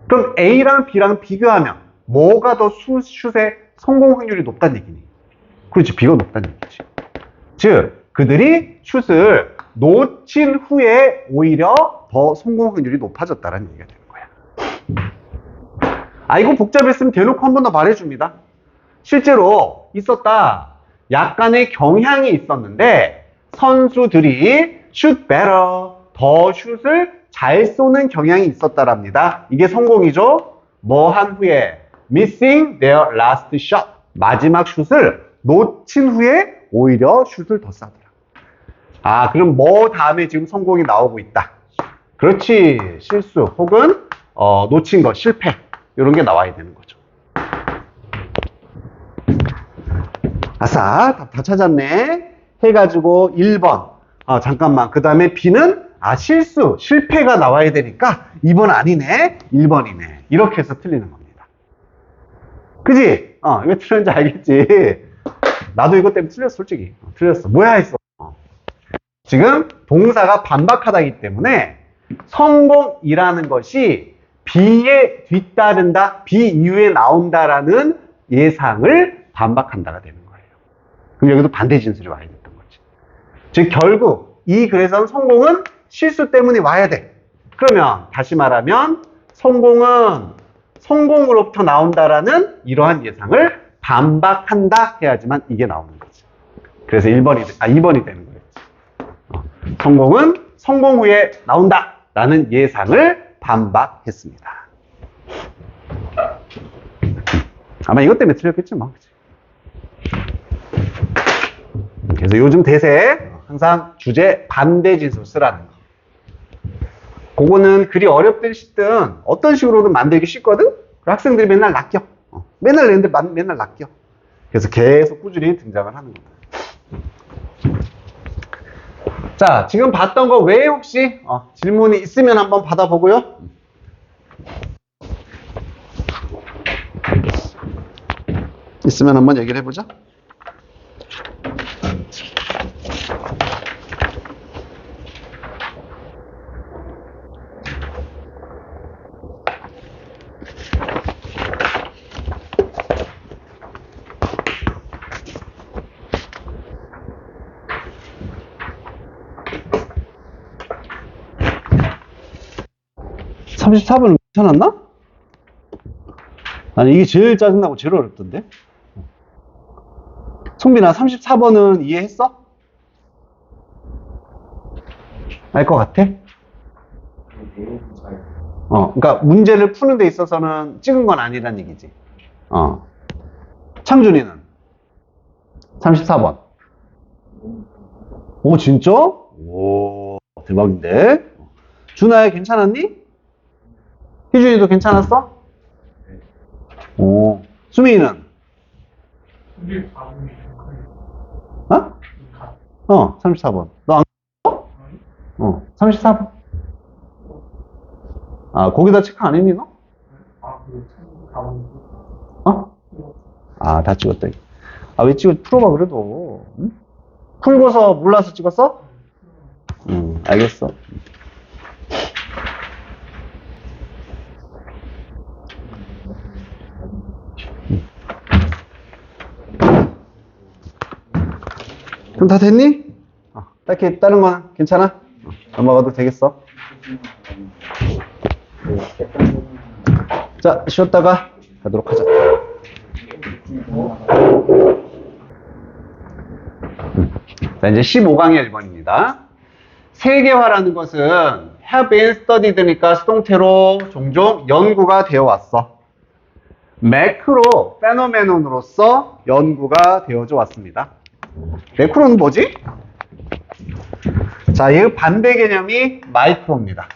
그럼 A랑 B랑 비교하면 뭐가 더 슛의 성공 확률이 높다는 얘기니? 그렇지, B가 높다는 얘기지. 즉, 그들이 슛을 놓친 후에 오히려 더 성공 확률이 높아졌다는 얘기가 되는 거야. 이거 복잡했으면 대놓고 한 번 더 말해줍니다. 실제로 있었다. 약간의 경향이 있었는데 선수들이 shoot better, 더 슛을 잘 쏘는 경향이 있었다랍니다. 이게 성공이죠. 뭐 한 후에 missing their last shot. 마지막 슛을 놓친 후에 오히려 슛을 더 쏴더라. 그럼 뭐 다음에 지금 성공이 나오고 있다. 그렇지. 실수 혹은 놓친 거 실패 이런 게 나와야 되는 거죠. 아싸, 답 다 찾았네. 해가지고 1번. 잠깐만. 그 다음에 B는 실수, 실패가 나와야 되니까 2번 아니네. 1번이네. 이렇게 해서 틀리는 겁니다. 그지? 왜 틀렸는지 알겠지? 나도 이것 때문에 틀렸어, 솔직히. 틀렸어. 뭐야 했어. 지금 동사가 반박하다기 때문에 성공이라는 것이 B에 뒤따른다, B 이후에 나온다라는 예상을 반박한다가 되는 거예요. 그럼 여기도 반대 진술이 와야 됐던 거지. 즉 결국 이 글에서는 성공은 실수 때문에 와야 돼. 그러면 다시 말하면 성공은 성공으로부터 나온다라는 이러한 예상을 반박한다 해야지만 이게 나오는 거지. 그래서 2번이 되는 거였지. 성공은 성공 후에 나온다라는 예상을 반박했습니다. 아마 이것 때문에 틀렸겠지 뭐. 그래서 요즘 대세 항상 주제 반대 진술 쓰라는 거. 그거는 그리 어렵든 쉽든 어떤 식으로든 만들기 쉽거든? 학생들이 맨날 낚여. 맨날 내는데 맨날 낚여. 그래서 계속 꾸준히 등장을 하는 거다. 자, 지금 봤던 거 외에 혹시 질문이 있으면 한번 받아보고요. 있으면 한번 얘기를 해보자. 34번은 괜찮았나? 아니, 이게 제일 짜증나고 제일 어렵던데? 송빈아, 34번은 이해했어? 알 것 같아? 그러니까 문제를 푸는 데 있어서는 찍은 건 아니란 얘기지. 창준이는 34번. 오, 진짜? 오, 대박인데? 준아야, 괜찮았니? 희준이도 괜찮았어? 오, 수민이는? 어? 34번. 너 안, 34번. 아, 거기다 체크 안 했니, 너? 다 찍었다. 왜 풀어봐, 그래도. 응? 풀고서 몰라서 찍었어? 알겠어. 그럼 다 됐니? 딱히 다른 건 괜찮아? 넘어가도 되겠어. 자, 쉬었다가 가도록 하자. 자, 이제 15강의 1번입니다. 세계화라는 것은 have been studied니까 수동태로 종종 연구가 되어 왔어. 매크로 페노메논으로서 연구가 되어져 왔습니다. 매크로는 뭐지? 자, 이 반대 개념이 마이크로입니다.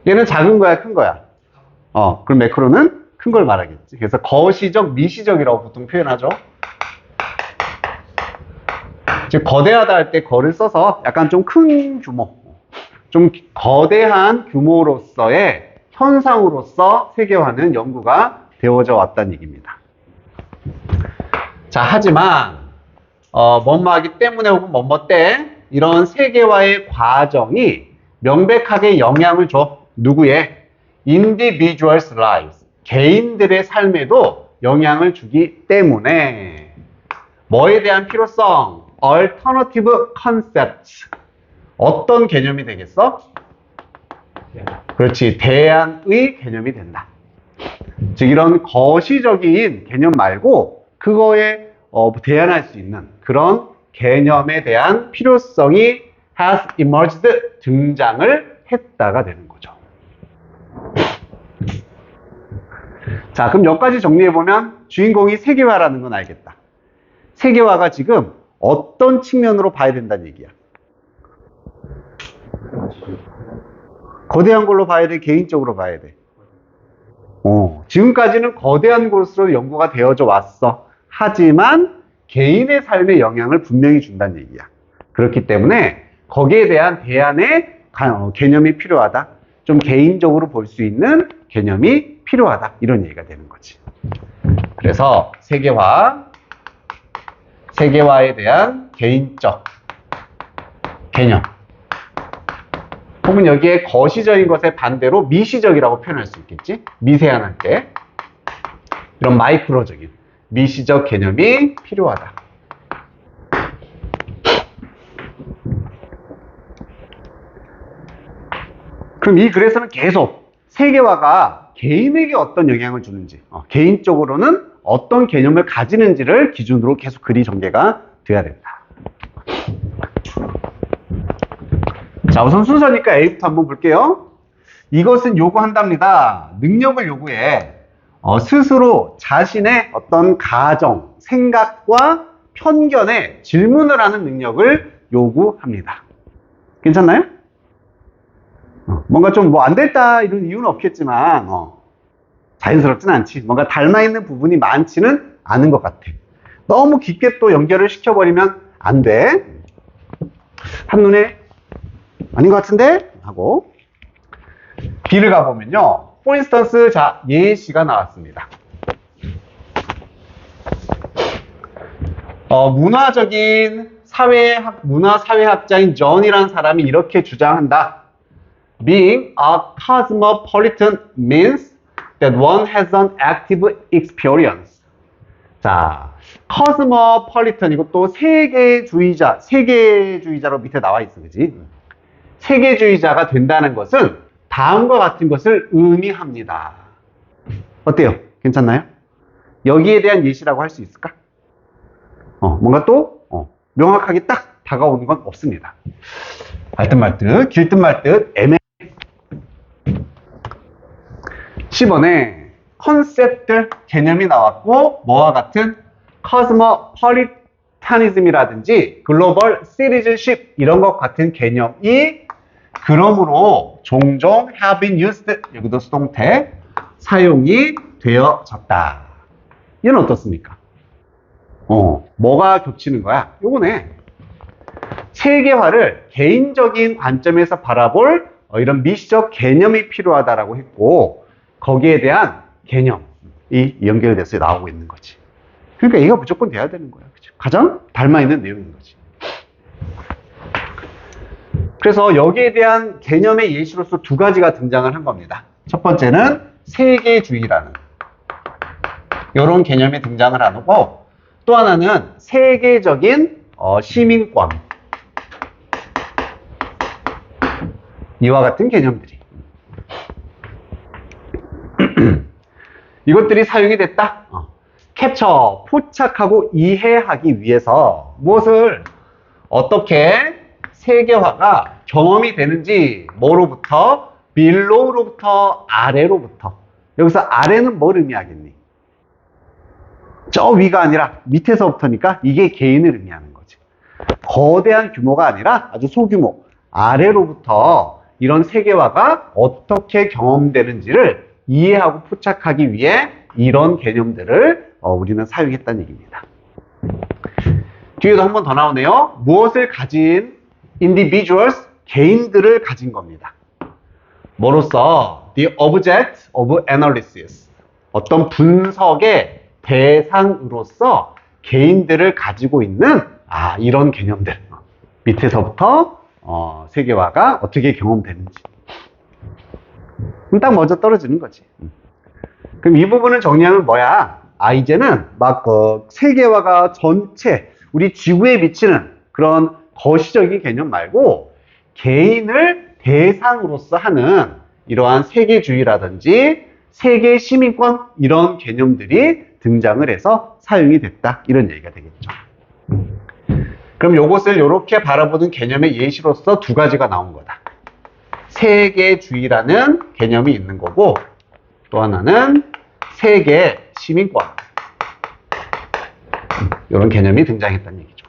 얘는 작은 거야, 큰 거야? 그럼 매크로는 큰 걸 말하겠지. 그래서 거시적, 미시적이라고 보통 표현하죠. 즉, 거대하다 할 때 거를 써서 약간 좀 큰 규모, 좀 거대한 규모로서의 현상으로서 세계화는 연구가 되어져 왔다는 얘기입니다. 자, 하지만 뭐뭐하기 때문에 혹은 뭐뭐 때 이런 세계화의 과정이 명백하게 영향을 줘. 누구의? individuals lives. 개인들의 삶에도 영향을 주기 때문에 뭐에 대한 필요성? alternative concepts. 어떤 개념이 되겠어? 그렇지. 대안의 개념이 된다. 즉 이런 거시적인 개념 말고 그거에 대안할 수 있는 그런 개념에 대한 필요성이 has emerged, 등장을 했다가 되는 거죠. 자, 그럼 여기까지 정리해보면 주인공이 세계화라는 건 알겠다. 세계화가 지금 어떤 측면으로 봐야 된다는 얘기야? 거대한 걸로 봐야 돼? 개인적으로 봐야 돼? 지금까지는 거대한 곳으로 연구가 되어져 왔어. 하지만 개인의 삶에 영향을 분명히 준다는 얘기야. 그렇기 때문에 거기에 대한 대안의 개념이 필요하다. 좀 개인적으로 볼 수 있는 개념이 필요하다. 이런 얘기가 되는 거지. 그래서 세계화에 대한 개인적 개념. 혹은 여기에 거시적인 것의 반대로 미시적이라고 표현할 수 있겠지. 미세한 때 이런 마이크로적인 미시적 개념이 필요하다. 그럼 이 글에서는 계속 세계화가 개인에게 어떤 영향을 주는지, 개인적으로는 어떤 개념을 가지는지를 기준으로 계속 글이 전개가 돼야 된다. 자, 우선 순서니까 A부터 한번 볼게요. 이것은 요구한답니다. 능력을 요구해. 스스로 자신의 어떤 가정, 생각과 편견에 질문을 하는 능력을 요구합니다. 괜찮나요? 뭔가 좀 뭐 안 됐다 이런 이유는 없겠지만 자연스럽진 않지. 뭔가 닮아있는 부분이 많지는 않은 것 같아. 너무 깊게 또 연결을 시켜버리면 안 돼. 한눈에 아닌 것 같은데? 하고 B를 가보면요. For instance, 자, 예시가 나왔습니다. 문화적인 문화사회학자인 존이라는 사람이 이렇게 주장한다. Being a cosmopolitan means that one has an active experience. 자, cosmopolitan, 이것도 세계주의자로 밑에 나와 있어, 그지? 세계주의자가 된다는 것은 다음과 같은 것을 의미합니다. 어때요? 괜찮나요? 여기에 대한 예시라고 할 수 있을까? 뭔가 또 명확하게 딱 다가오는 건 없습니다. 알듯 말듯, 길듯 말듯, 애매해. 10번에 컨셉들, 개념이 나왔고 뭐와 같은 커스모폴리타니즘이라든지 글로벌 시리즈십 이런 것 같은 개념이 그러므로 종종 have been used, 여기도 수동태, 사용이 되어졌다. 이건 어떻습니까? 뭐가 겹치는 거야? 요거네. 세계화를 개인적인 관점에서 바라볼 이런 미시적 개념이 필요하다라고 했고 거기에 대한 개념이 연결돼서 나오고 있는 거지. 그러니까 이거 무조건 돼야 되는 거야. 그쵸? 가장 닮아있는 내용인 거지. 그래서 여기에 대한 개념의 예시로서 두 가지가 등장을 한 겁니다. 첫 번째는 세계주의라는 이런 개념이 등장을 하고 또 하나는 세계적인 시민권 이와 같은 개념들이 이것들이 사용이 됐다. 캡처, 포착하고 이해하기 위해서 무엇을 어떻게 세계화가 경험이 되는지 뭐로부터? 빌로우로부터 아래로부터. 여기서 아래는 뭘 의미하겠니? 저 위가 아니라 밑에서부터니까 이게 개인을 의미하는 거지. 거대한 규모가 아니라 아주 소규모 아래로부터 이런 세계화가 어떻게 경험되는지를 이해하고 포착하기 위해 이런 개념들을 우리는 사용했다는 얘기입니다. 뒤에도 한 번 더 나오네요. 무엇을 가진 individuals, 개인들을 가진 겁니다. 뭐로써? the object of analysis, 어떤 분석의 대상으로서 개인들을 가지고 있는 이런 개념들. 밑에서부터 세계화가 어떻게 경험되는지. 딱 먼저 떨어지는 거지. 그럼 이 부분을 정리하면 뭐야? 이제는 막 세계화가 전체 우리 지구에 미치는 그런 거시적인 개념 말고 개인을 대상으로서 하는 이러한 세계주의라든지 세계 시민권 이런 개념들이 등장을 해서 사용이 됐다. 이런 얘기가 되겠죠. 그럼 이것을 이렇게 바라보는 개념의 예시로서 두 가지가 나온 거다. 세계주의라는 개념이 있는 거고 또 하나는 세계 시민권 이런 개념이 등장했다는 얘기죠.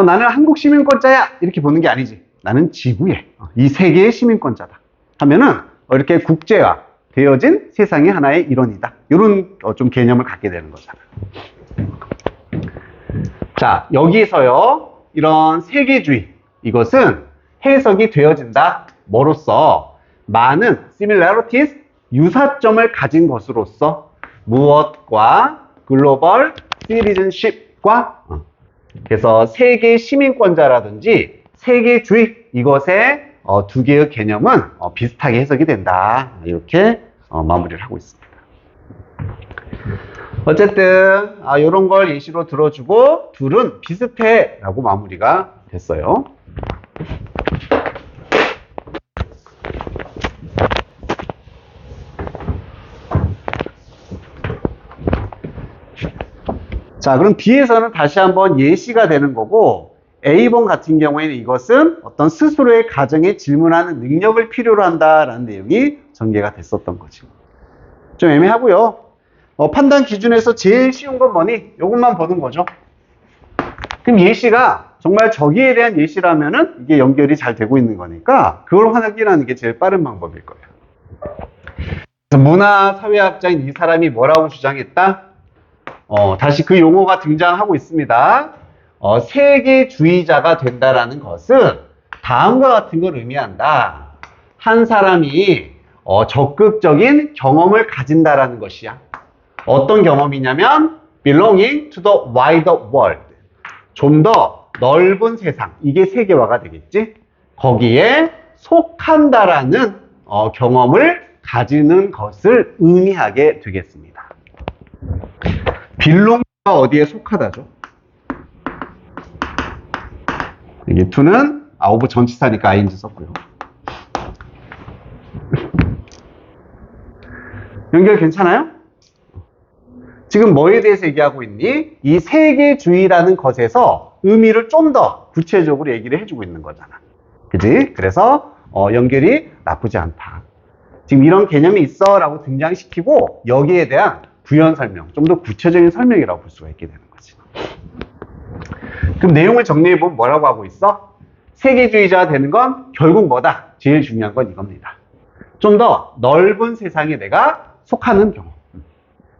나는 한국 시민권자야 이렇게 보는 게 아니지. 나는 지구의 이 세계의 시민권자다 하면은 이렇게 국제화 되어진 세상의 하나의 일원이다. 이런 좀 개념을 갖게 되는 거잖아. 자, 여기서요 이런 세계주의 이것은 해석이 되어진다. 뭐로써? 많은 similarities, 유사점을 가진 것으로서 무엇과? 글로벌 시리즌십과 그래서 세계 시민권자라든지 세계주의 이것의 두 개의 개념은 비슷하게 해석이 된다. 이렇게 마무리를 하고 있습니다. 어쨌든 이런 걸 예시로 들어주고 둘은 비슷해 라고 마무리가 됐어요. 자, 그럼 B에서는 다시 한번 예시가 되는 거고 A번 같은 경우에는 이것은 어떤 스스로의 가정에 질문하는 능력을 필요로 한다라는 내용이 전개가 됐었던 거지. 좀 애매하고요. 판단 기준에서 제일 쉬운 건 뭐니? 이것만 보는 거죠. 그럼 예시가 정말 저기에 대한 예시라면은 이게 연결이 잘 되고 있는 거니까 그걸 확인하는 게 제일 빠른 방법일 거예요. 그래서 문화사회학자인 이 사람이 뭐라고 주장했다? 다시 그 용어가 등장하고 있습니다. 세계주의자가 된다라는 것은 다음과 같은 걸 의미한다. 한 사람이 적극적인 경험을 가진다라는 것이야. 어떤 경험이냐면 belonging to the wider world. 좀 더 넓은 세상. 이게 세계화가 되겠지. 거기에 속한다라는 경험을 가지는 것을 의미하게 되겠습니다. belong가 어디에 속하다죠? 여기 to는 of 전치사니까 ing 썼고요. 연결 괜찮아요? 지금 뭐에 대해서 얘기하고 있니? 이 세계주의라는 것에서 의미를 좀 더 구체적으로 얘기를 해주고 있는 거잖아. 그지? 그래서 연결이 나쁘지 않다. 지금 이런 개념이 있어 라고 등장시키고 여기에 대한 부연 설명, 좀 더 구체적인 설명이라고 볼 수가 있게 되는 거지. 그럼 내용을 정리해보면 뭐라고 하고 있어? 세계주의자가 되는 건 결국 뭐다? 제일 중요한 건 이겁니다. 좀 더 넓은 세상에 내가 속하는 경험.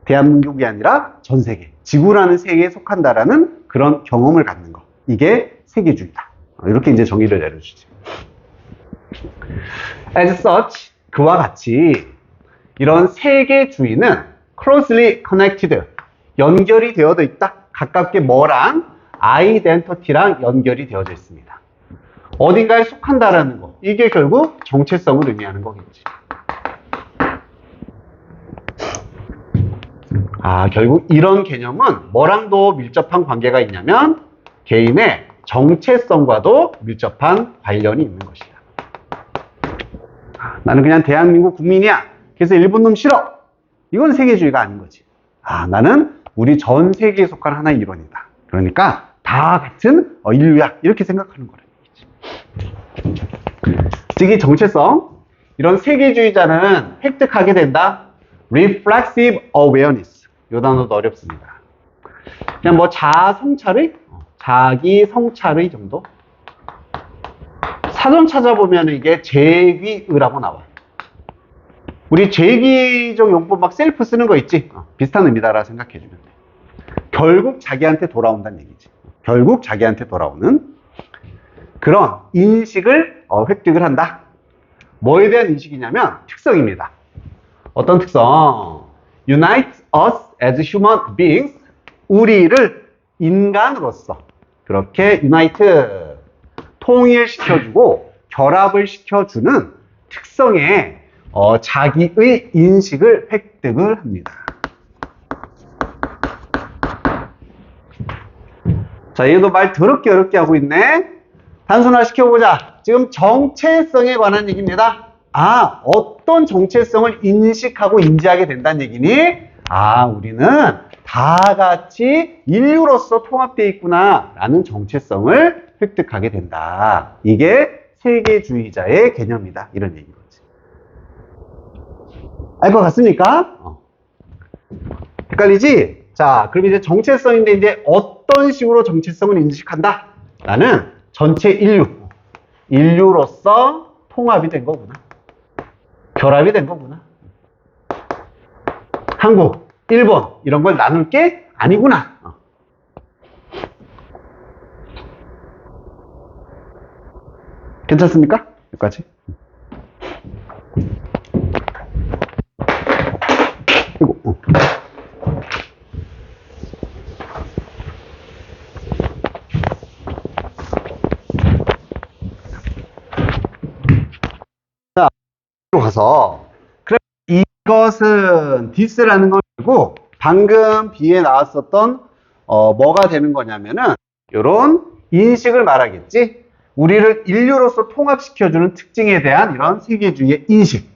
대한민국이 아니라 전 세계, 지구라는 세계에 속한다라는 그런 경험을 갖는 거. 이게 세계주의다. 이렇게 이제 정의를 내려주지. As such, 그와 같이 이런 세계주의는 closely connected, 연결이 되어져 있다. 가깝게 뭐랑? identity랑 연결이 되어져 있습니다. 어딘가에 속한다라는 거. 이게 결국 정체성을 의미하는 거겠지. 결국 이런 개념은 뭐랑도 밀접한 관계가 있냐면 개인의 정체성과도 밀접한 관련이 있는 것이야. 나는 그냥 대한민국 국민이야. 그래서 일본 놈 싫어. 이건 세계주의가 아닌 거지. 나는 우리 전 세계에 속한 하나의 일원이다. 그러니까 다 같은 인류야. 이렇게 생각하는 거라는 얘기지. 즉, 이 정체성, 이런 세계주의자는 획득하게 된다. reflexive awareness. 이 단어도 어렵습니다. 그냥 뭐 자성찰의, 자기 성찰의 정도? 사전 찾아보면 이게 재귀의라고 나와. 우리 재기적 용법 막 셀프 쓰는 거 있지? 비슷한 의미다라 생각해주면 돼. 결국 자기한테 돌아온다는 얘기지. 결국 자기한테 돌아오는 그런 인식을 획득을 한다. 뭐에 대한 인식이냐면 특성입니다. 어떤 특성? Unite us as human beings. 우리를 인간으로서 그렇게 unite, 통일시켜주고 결합을 시켜주는 특성의 자기의 인식을 획득을 합니다. 자, 얘도 말 더럽게 어렵게 하고 있네. 단순화 시켜보자. 지금 정체성에 관한 얘기입니다. 어떤 정체성을 인식하고 인지하게 된다는 얘기니? 우리는 다 같이 인류로서 통합되어 있구나 라는 정체성을 획득하게 된다. 이게 세계주의자의 개념이다. 이런 얘기인 거지. 알 것 같습니까? 헷갈리지? 자, 그럼 이제 정체성인데 이제 어떤 식으로 정체성을 인식한다? 나는 전체 인류로서 통합이 된 거구나. 결합이 된 거구나. 한국, 일본 이런 걸 나눌 게 아니구나. 괜찮습니까? 여기까지. 이거. 자, 가서 그래 이것은 this라는 건 말고 방금 B에 나왔었던 뭐가 되는 거냐면은 이런 인식을 말하겠지. 우리를 인류로서 통합시켜주는 특징에 대한 이런 세계주의의 인식.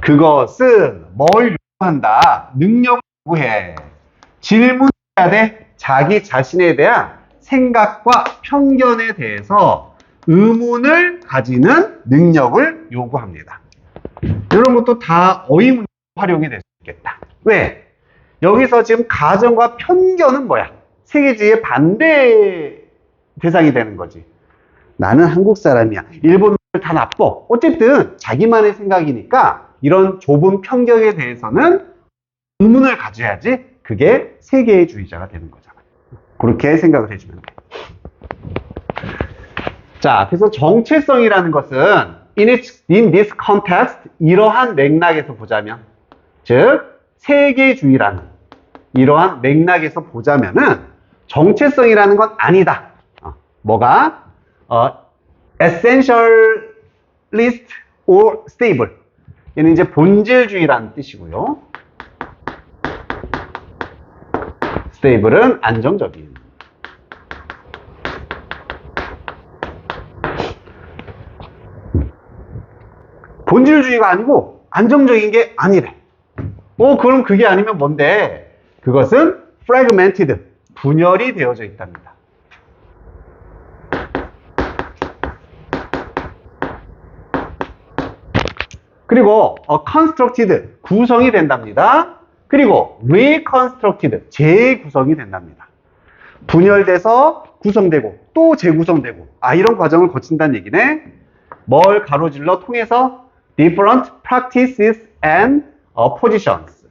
그것은 뭘 요구한다? 능력을 요구해. 질문해야 돼. 자기 자신에 대한 생각과 편견에 대해서 의문을 가지는 능력을 요구합니다. 이런 것도 다 어휘문제 활용이 될 수 있겠다. 왜? 여기서 지금 가정과 편견은 뭐야? 세계주의의 반대 대상이 되는 거지. 나는 한국 사람이야. 일본을 다 나빠. 어쨌든 자기만의 생각이니까 이런 좁은 편견에 대해서는 의문을 가져야지 그게 세계주의자가 되는 거잖아. 그렇게 생각을 해주면 돼. 자, 그래서 정체성이라는 것은 in this context, 이러한 맥락에서 보자면, 즉 세계주의라는 이러한 맥락에서 보자면은 정체성이라는 건 아니다. 뭐가? essentialist or stable. 얘는 이제 본질주의라는 뜻이고요. stable은 안정적인. 본질주의가 아니고 안정적인 게 아니래. 그럼 그게 아니면 뭔데? 그것은 fragmented, 분열이 되어져 있답니다. 그리고 constructed, 구성이 된답니다. 그리고 reconstructed, 재구성이 된답니다. 분열돼서 구성되고 또 재구성되고 이런 과정을 거친다는 얘기네. 뭘 가로질러 통해서 different practices and positions,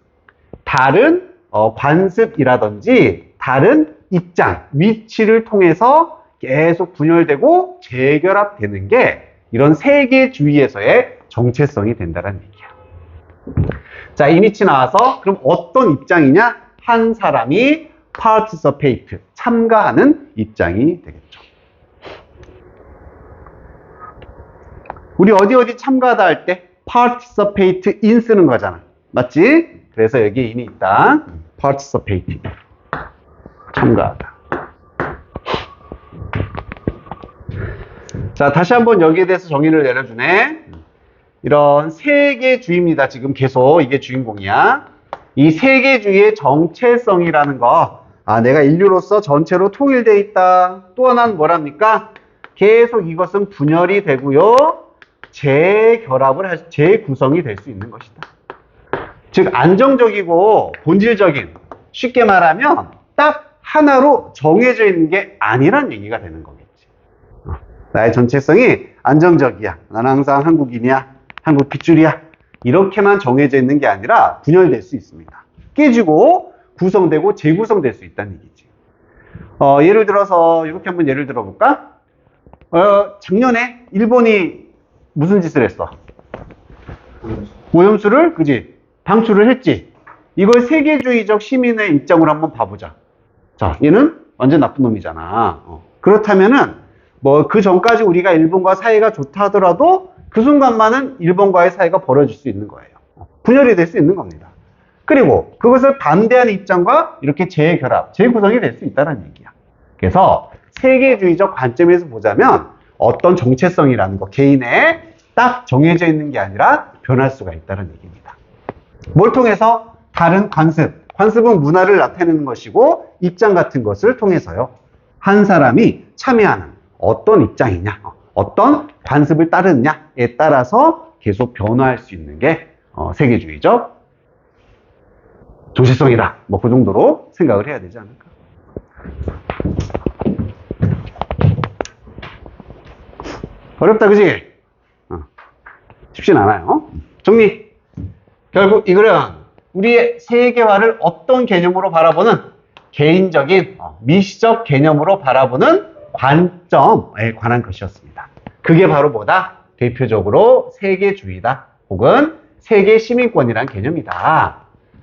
다른 관습이라든지 다른 입장, 위치를 통해서 계속 분열되고 재결합되는 게 이런 세계주의에서의 정체성이 된다는 얘기야. 자, 이니치 나와서 그럼 어떤 입장이냐? 한 사람이 participate, 참가하는 입장이 되겠죠. 우리 어디 참가하다 할 때 participate in 쓰는 거잖아. 맞지? 그래서 여기 in이 있다. participate, 참가하다. 자, 다시 한번 여기에 대해서 정의를 내려주네. 이런 세계주의입니다. 지금 계속 이게 주인공이야. 이 세계주의의 정체성이라는 거, 내가 인류로서 전체로 통일되어 있다. 또 하나는 뭐랍니까? 계속 이것은 분열이 되고요, 재결합을 재구성이 될 수 있는 것이다. 즉 안정적이고 본질적인, 쉽게 말하면 딱 하나로 정해져 있는 게 아니란 얘기가 되는 거겠지. 나의 정체성이 안정적이야, 나는 항상 한국인이야, 한국 핏줄이야, 이렇게만 정해져 있는 게 아니라 분열될 수 있습니다. 깨지고 구성되고 재구성될 수 있다는 얘기지. 예를 들어서 이렇게 한번 예를 들어볼까? 작년에 일본이 무슨 짓을 했어? 오염수를 그지 방출을 했지. 이걸 세계주의적 시민의 입장으로 한번 봐보자. 자, 얘는 완전 나쁜 놈이잖아. 그렇다면은 뭐 그 전까지 우리가 일본과 사이가 좋다 하더라도 그 순간만은 일본과의 사이가 벌어질 수 있는 거예요. 분열이 될 수 있는 겁니다. 그리고 그것을 반대하는 입장과 이렇게 재결합, 재구성이 될 수 있다는 얘기야. 그래서 세계주의적 관점에서 보자면 어떤 정체성이라는 거, 개인의 딱 정해져 있는 게 아니라 변할 수가 있다는 얘기입니다. 뭘 통해서? 다른 관습. 관습은 문화를 나타내는 것이고 입장 같은 것을 통해서요. 한 사람이 참여하는 어떤 입장이냐, 어떤 관습을 따르느냐에 따라서 계속 변화할 수 있는 게 세계주의적 정체성이다. 뭐 그 정도로 생각을 해야 되지 않을까. 어렵다, 그지? 쉽진 않아요. 정리. 결국 이 글은 우리의 세계화를 어떤 개념으로 바라보는, 개인적인 미시적 개념으로 바라보는 관점에 관한 것이었습니다. 그게 바로 뭐다? 대표적으로 세계주의다. 혹은 세계 시민권이란 개념이다.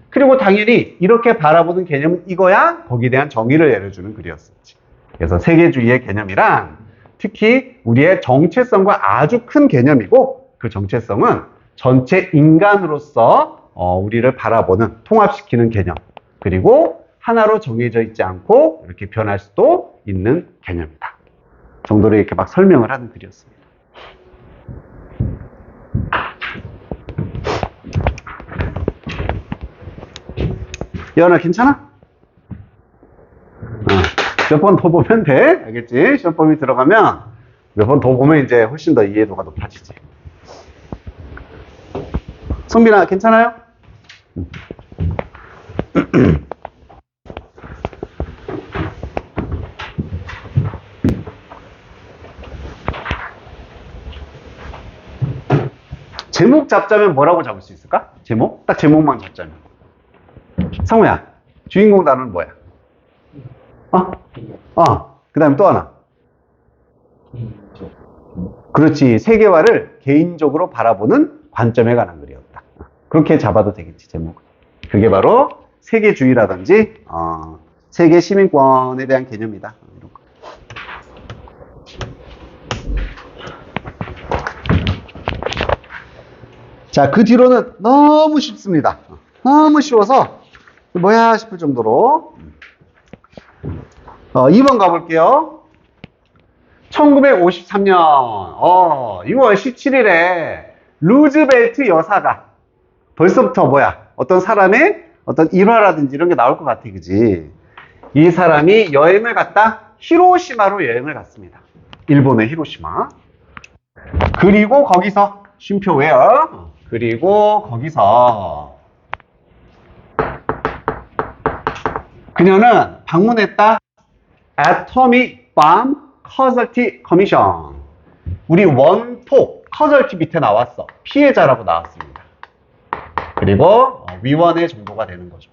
그리고 당연히 이렇게 바라보는 개념은 이거야? 거기에 대한 정의를 내려주는 글이었었지. 그래서 세계주의의 개념이란 특히 우리의 정체성과 아주 큰 개념이고, 그 정체성은 전체 인간으로서 우리를 바라보는, 통합시키는 개념, 그리고 하나로 정해져 있지 않고 이렇게 변할 수도 있는 개념이다 정도로 이렇게 막 설명을 하는 글이었습니다. 예언아, 괜찮아? 몇 번 더 보면 돼. 알겠지? 시험범위 들어가면 몇 번 더 보면 이제 훨씬 더 이해도가 높아지지. 성빈아, 괜찮아요? 제목 잡자면 뭐라고 잡을 수 있을까? 제목? 딱 제목만 잡자면. 상우야, 주인공 단어는 뭐야? 그 다음에 또 하나. 그렇지. 세계화를 개인적으로 바라보는 관점에 관한 글이었다. 그렇게 잡아도 되겠지, 제목은. 그게 바로 세계주의라든지, 세계 시민권에 대한 개념이다. 이런 거. 자, 그 뒤로는 너무 쉽습니다. 너무 쉬워서 뭐야 싶을 정도로. 2번 가볼게요. 1953년 2월 17일에 루즈벨트 여사가 벌써부터 뭐야? 어떤 사람의 어떤 일화라든지 이런 게 나올 것 같아, 그지? 이 사람이 여행을 갔다 히로시마로 여행을 갔습니다. 일본의 히로시마. 그리고 거기서 쉼표 외워. 그리고 거기서 그녀는 방문했다. Atomic Bomb Casualty Commission. 우리 원폭 커널티 밑에 나왔어. 피해자라고 나왔습니다. 그리고 위원회 정도가 되는 거죠.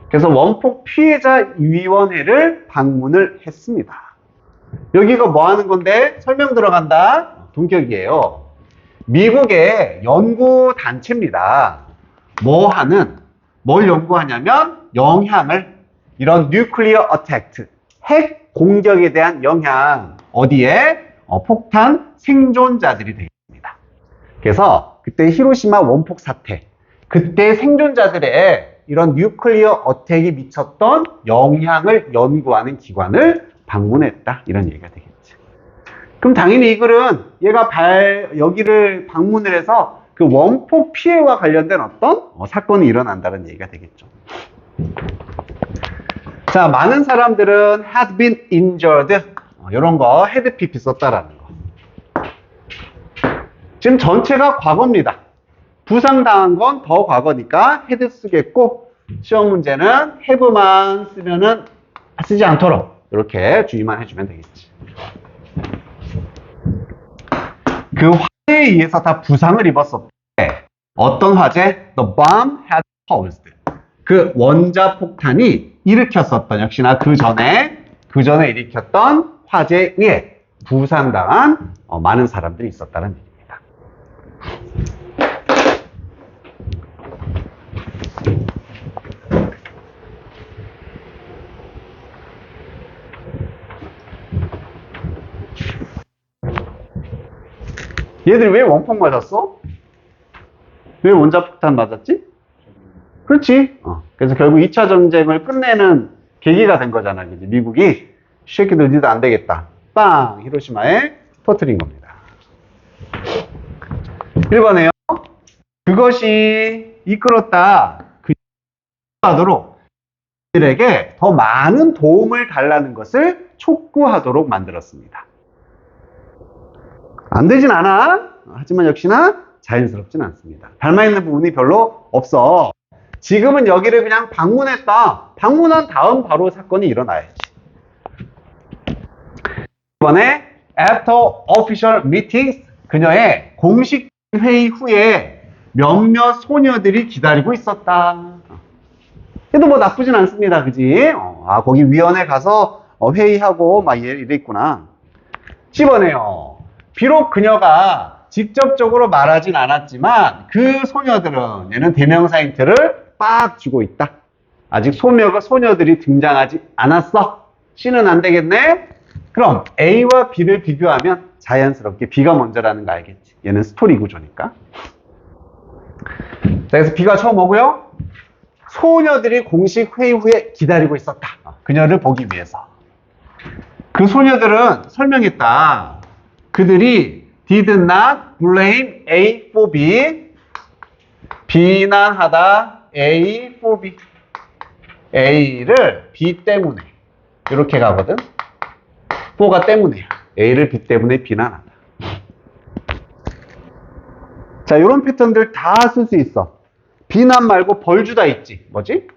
그래서 원폭 피해자 위원회를 방문을 했습니다. 여기가 뭐 하는 건데? 설명 들어간다. 동격이에요. 미국의 연구 단체입니다. 뭘 연구하냐면 영향을, 이런 뉴클리어 어택트, 핵 공격에 대한 영향, 어디에? 폭탄 생존자들이 되겠습니다. 그래서 그때 히로시마 원폭 사태, 그때 생존자들의 이런 뉴클리어 어택이 미쳤던 영향을 연구하는 기관을 방문했다. 이런 얘기가 되겠지. 그럼 당연히 이 글은 얘가 여기를 방문을 해서 그 원폭 피해와 관련된 어떤 사건이 일어난다는 얘기가 되겠죠. 자, 많은 사람들은 had been injured, 이런 거 had pp 썼다라는 거. 지금 전체가 과거입니다. 부상당한 건 더 과거니까 had 쓰겠고, 시험 문제는 have만 쓰면은 쓰지 않도록 이렇게 주의만 해주면 되겠지. 그 화재에 의해서 다 부상을 입었었대. 어떤 화재? The bomb had caused. 그 원자 폭탄이 일으켰었던, 역시나 그 전에 일으켰던 화재에 의해 부상당한 많은 사람들이 있었다는 얘기입니다. 얘들이 왜 원폭 맞았어? 왜 원자폭탄 맞았지? 그렇지. 그래서 결국 2차 전쟁을 끝내는 계기가 된 거잖아. 그치? 미국이 새끼들 니도 안 되겠다. 빵! 히로시마에 터뜨린 겁니다. 1번에요. 그것이 이끌었다. 하도록 그들에게 더 많은 도움을 달라는 것을 촉구하도록 만들었습니다. 안 되진 않아. 하지만 역시나 자연스럽진 않습니다. 닮아있는 부분이 별로 없어. 지금은 여기를 그냥 방문했다. 방문한 다음 바로 사건이 일어나야지. 이번에 after official meetings, 그녀의 공식 회의 후에 몇몇 소녀들이 기다리고 있었다. 그래도 뭐 나쁘진 않습니다. 그지? 거기 위원회 가서 회의하고 막 이랬구나. 10번에요. 비록 그녀가 직접적으로 말하진 않았지만 그 소녀들은, 얘는 대명사 힌트를 빡 주고 있다. 아직 소녀들이 등장하지 않았어. C는 안 되겠네. 그럼 A와 B를 비교하면 자연스럽게 B가 먼저라는 거 알겠지. 얘는 스토리 구조니까. 자, 그래서 B가 처음 오고요. 소녀들이 공식 회의 후에 기다리고 있었다. 그녀를 보기 위해서. 그 소녀들은 설명했다. 그들이 did not blame A for B. 비난하다 A for B. A를 B 때문에. 이렇게 가거든. for가 때문에. A를 B 때문에 비난하다. 자, 이런 패턴들 다 쓸 수 있어. 비난 말고 벌 주다 있지. 뭐지?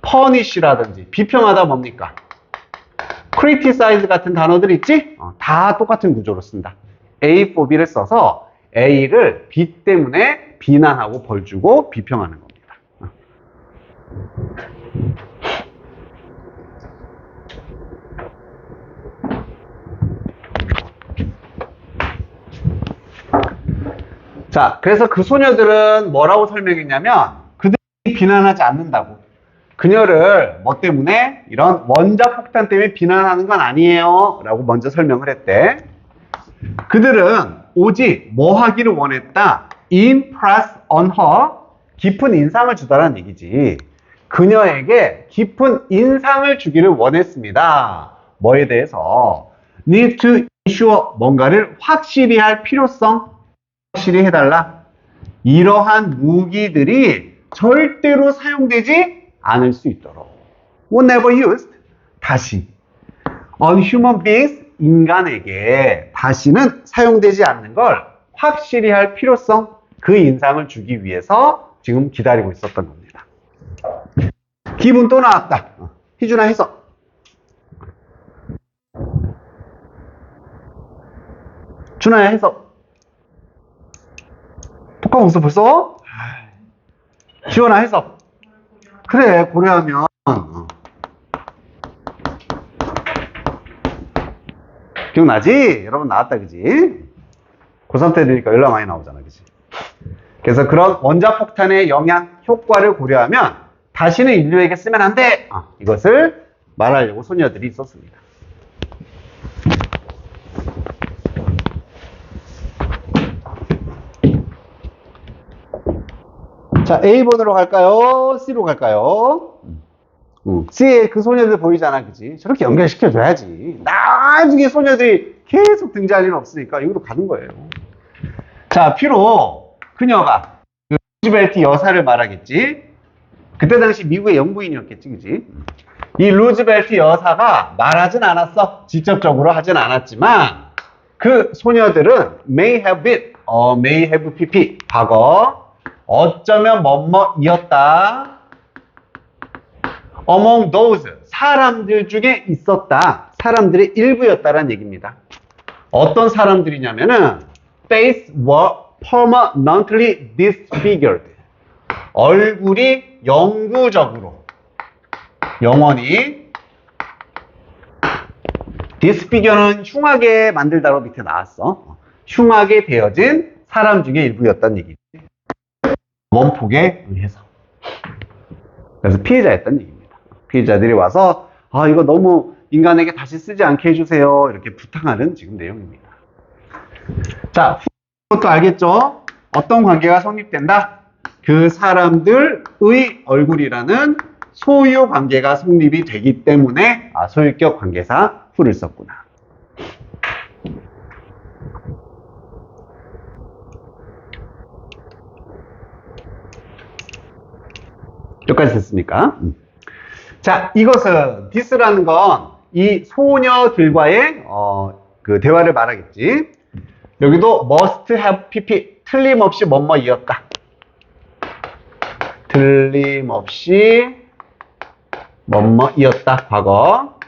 punish라든지. 비평하다 뭡니까? criticize 같은 단어들 있지? 다 똑같은 구조로 쓴다. A for B를 써서 A를 B 때문에 비난하고 벌 주고 비평하는 겁니다. 자, 그래서 그 소녀들은 뭐라고 설명했냐면 그들이 비난하지 않는다고. 그녀를 뭐 때문에? 이런 원자폭탄 때문에 비난하는 건 아니에요 라고 먼저 설명을 했대. 그들은 오직 뭐 하기를 원했다? impress on her, 깊은 인상을 주다라는 얘기지. 그녀에게 깊은 인상을 주기를 원했습니다. 뭐에 대해서? need to ensure, 뭔가를 확실히 할 필요성, 확실히 해달라. 이러한 무기들이 절대로 사용되지 않을 수 있도록. was never used. 다시. on human beings. 인간에게 다시는 사용되지 않는 걸 확실히 할 필요성, 그 인상을 주기 위해서 지금 기다리고 있었던 겁니다. 기분 또 나왔다. 희준아 해석. 준아야 해석. 똑같이 웃어 벌써? 지원아 해석. 그래, 고려하면. 기억나지? 여러분 나왔다, 그지? 고3 때 되니까 연락 많이 나오잖아, 그지? 그래서 그런 원자폭탄의 영향, 효과를 고려하면 다시는 인류에게 쓰면 안 돼! 이것을 말하려고 소녀들이 썼습니다. 자, A번으로 갈까요? C로 갈까요? C에 그 소녀들 보이잖아, 그지? 저렇게 연결시켜줘야지. 나중에 소녀들이 계속 등장할 일은 없으니까 여기로 가는 거예요. 자, B로 그녀가 그 루즈벨트 여사를 말하겠지? 그때 당시 미국의 영부인이었겠지, 그지? 이 루즈벨트 여사가 말하진 않았어. 직접적으로 하진 않았지만 그 소녀들은 may have been, may have pp, 과거 어쩌면 뭐뭐이었다. among those, 사람들 중에 있었다. 사람들의 일부였다라는 얘기입니다. 어떤 사람들이냐면은 face were permanently disfigured. 얼굴이 영구적으로, 영원히 disfigure는 흉하게 만들다로 밑에 나왔어. 흉하게 되어진 사람 중에 일부였다는 얘기지. 원폭에 의해서. 그래서 피해자였다는 얘기입니다. 피해자들이 와서 이거 너무 인간에게 다시 쓰지 않게 해주세요. 이렇게 부탁하는 지금 내용입니다. 자, 그것도 알겠죠? 어떤 관계가 성립된다? 그 사람들의 얼굴이라는 소유 관계가 성립이 되기 때문에 소유격 관계사 who를 썼구나. 여기까지 됐습니까? 자, 이것은 this라는 건 이 소녀들과의 그 대화를 말하겠지. 여기도 must have pp, 틀림없이 뭐뭐이었다. 틀림없이 뭐뭐이었다. 과거.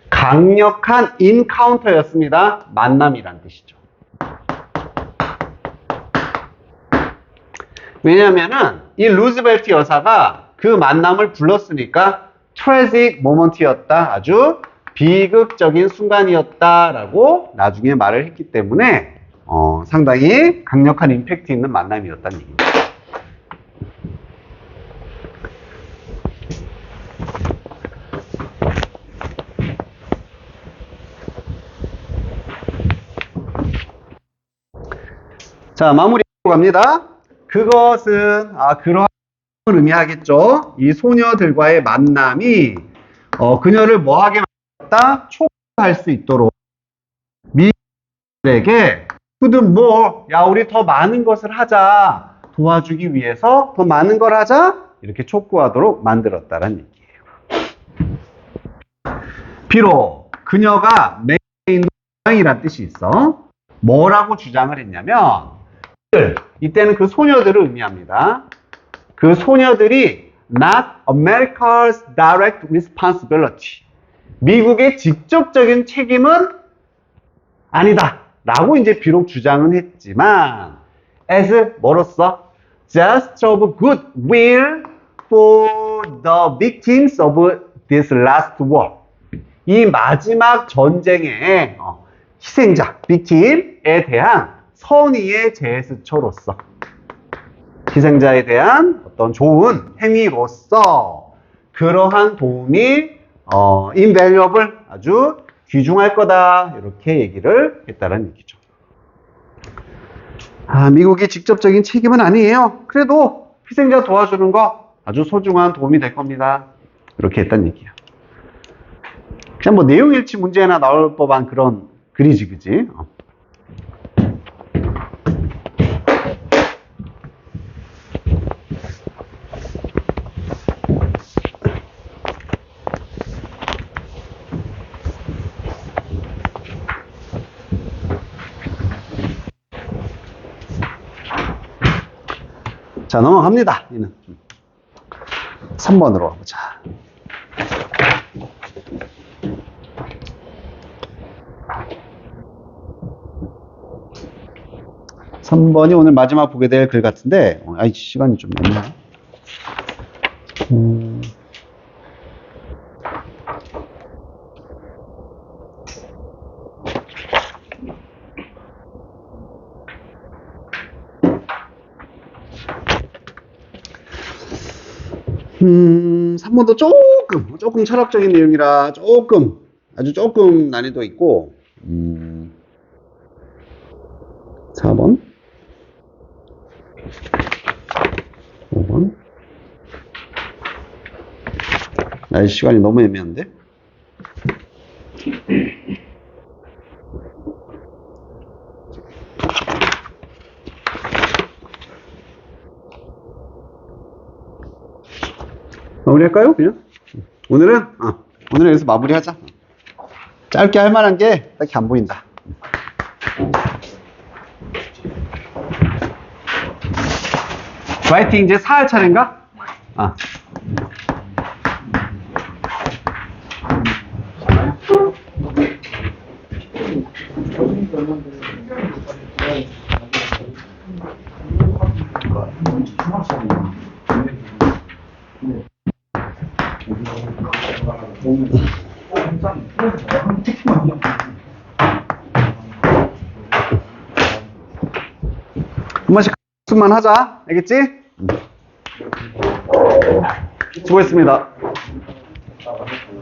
강력한 인카운터였습니다. 만남이란 뜻이죠. 왜냐면은 이 루즈벨트 여사가 그 만남을 불렀으니까 tragic moment이었다. 아주 비극적인 순간이었다라고 나중에 말을 했기 때문에 상당히 강력한 임팩트 있는 만남이었다는 얘기입니다. 자, 마무리하고 갑니다. 그것은 그러한 의미하겠죠. 이 소녀들과의 만남이 그녀를 뭐하게 만들었다? 촉구할 수 있도록 미국에게 could more, 야 우리 더 많은 것을 하자, 도와주기 위해서 더 많은 걸 하자, 이렇게 촉구하도록 만들었다는 얘기예요. 비록 그녀가 주장이란 뜻이 있어. 뭐라고 주장을 했냐면 이때는 그 소녀들을 의미합니다. 그 소녀들이 not America's direct responsibility. 미국의 직접적인 책임은 아니다. 라고 이제 비록 주장은 했지만 as 뭐로써 gesture of goodwill for the victims of this last war. 이 마지막 전쟁의 희생자, victim에 대한 선의의 제스처로서 희생자에 대한 어떤 좋은 행위로서 그러한 도움이 invaluable, 아주 귀중할 거다, 이렇게 얘기를 했다는 얘기죠. 미국이 직접적인 책임은 아니에요. 그래도 희생자 도와주는 거 아주 소중한 도움이 될 겁니다. 이렇게 했다는 얘기예요. 그냥 뭐 내용일치 문제나 나올 법한 그런 글이지, 그지? 자, 넘어갑니다. 얘는 3번으로 가보자. 삼 번이 오늘 마지막 보게 될 글 같은데, 아이, 시간이 좀 많네. 3번도 조금 철학적인 내용이라 아주 조금 난이도 있고, 4번, 5번. 나 시간이 너무 애매한데? 마무리할까요? 그냥? 오늘은 여기서 마무리하자. 짧게 할 만한 게 딱히 안 보인다. 라이팅 이제 4할 차례인가? 한 번씩 학습만 하자. 알겠지? 수고했습니다.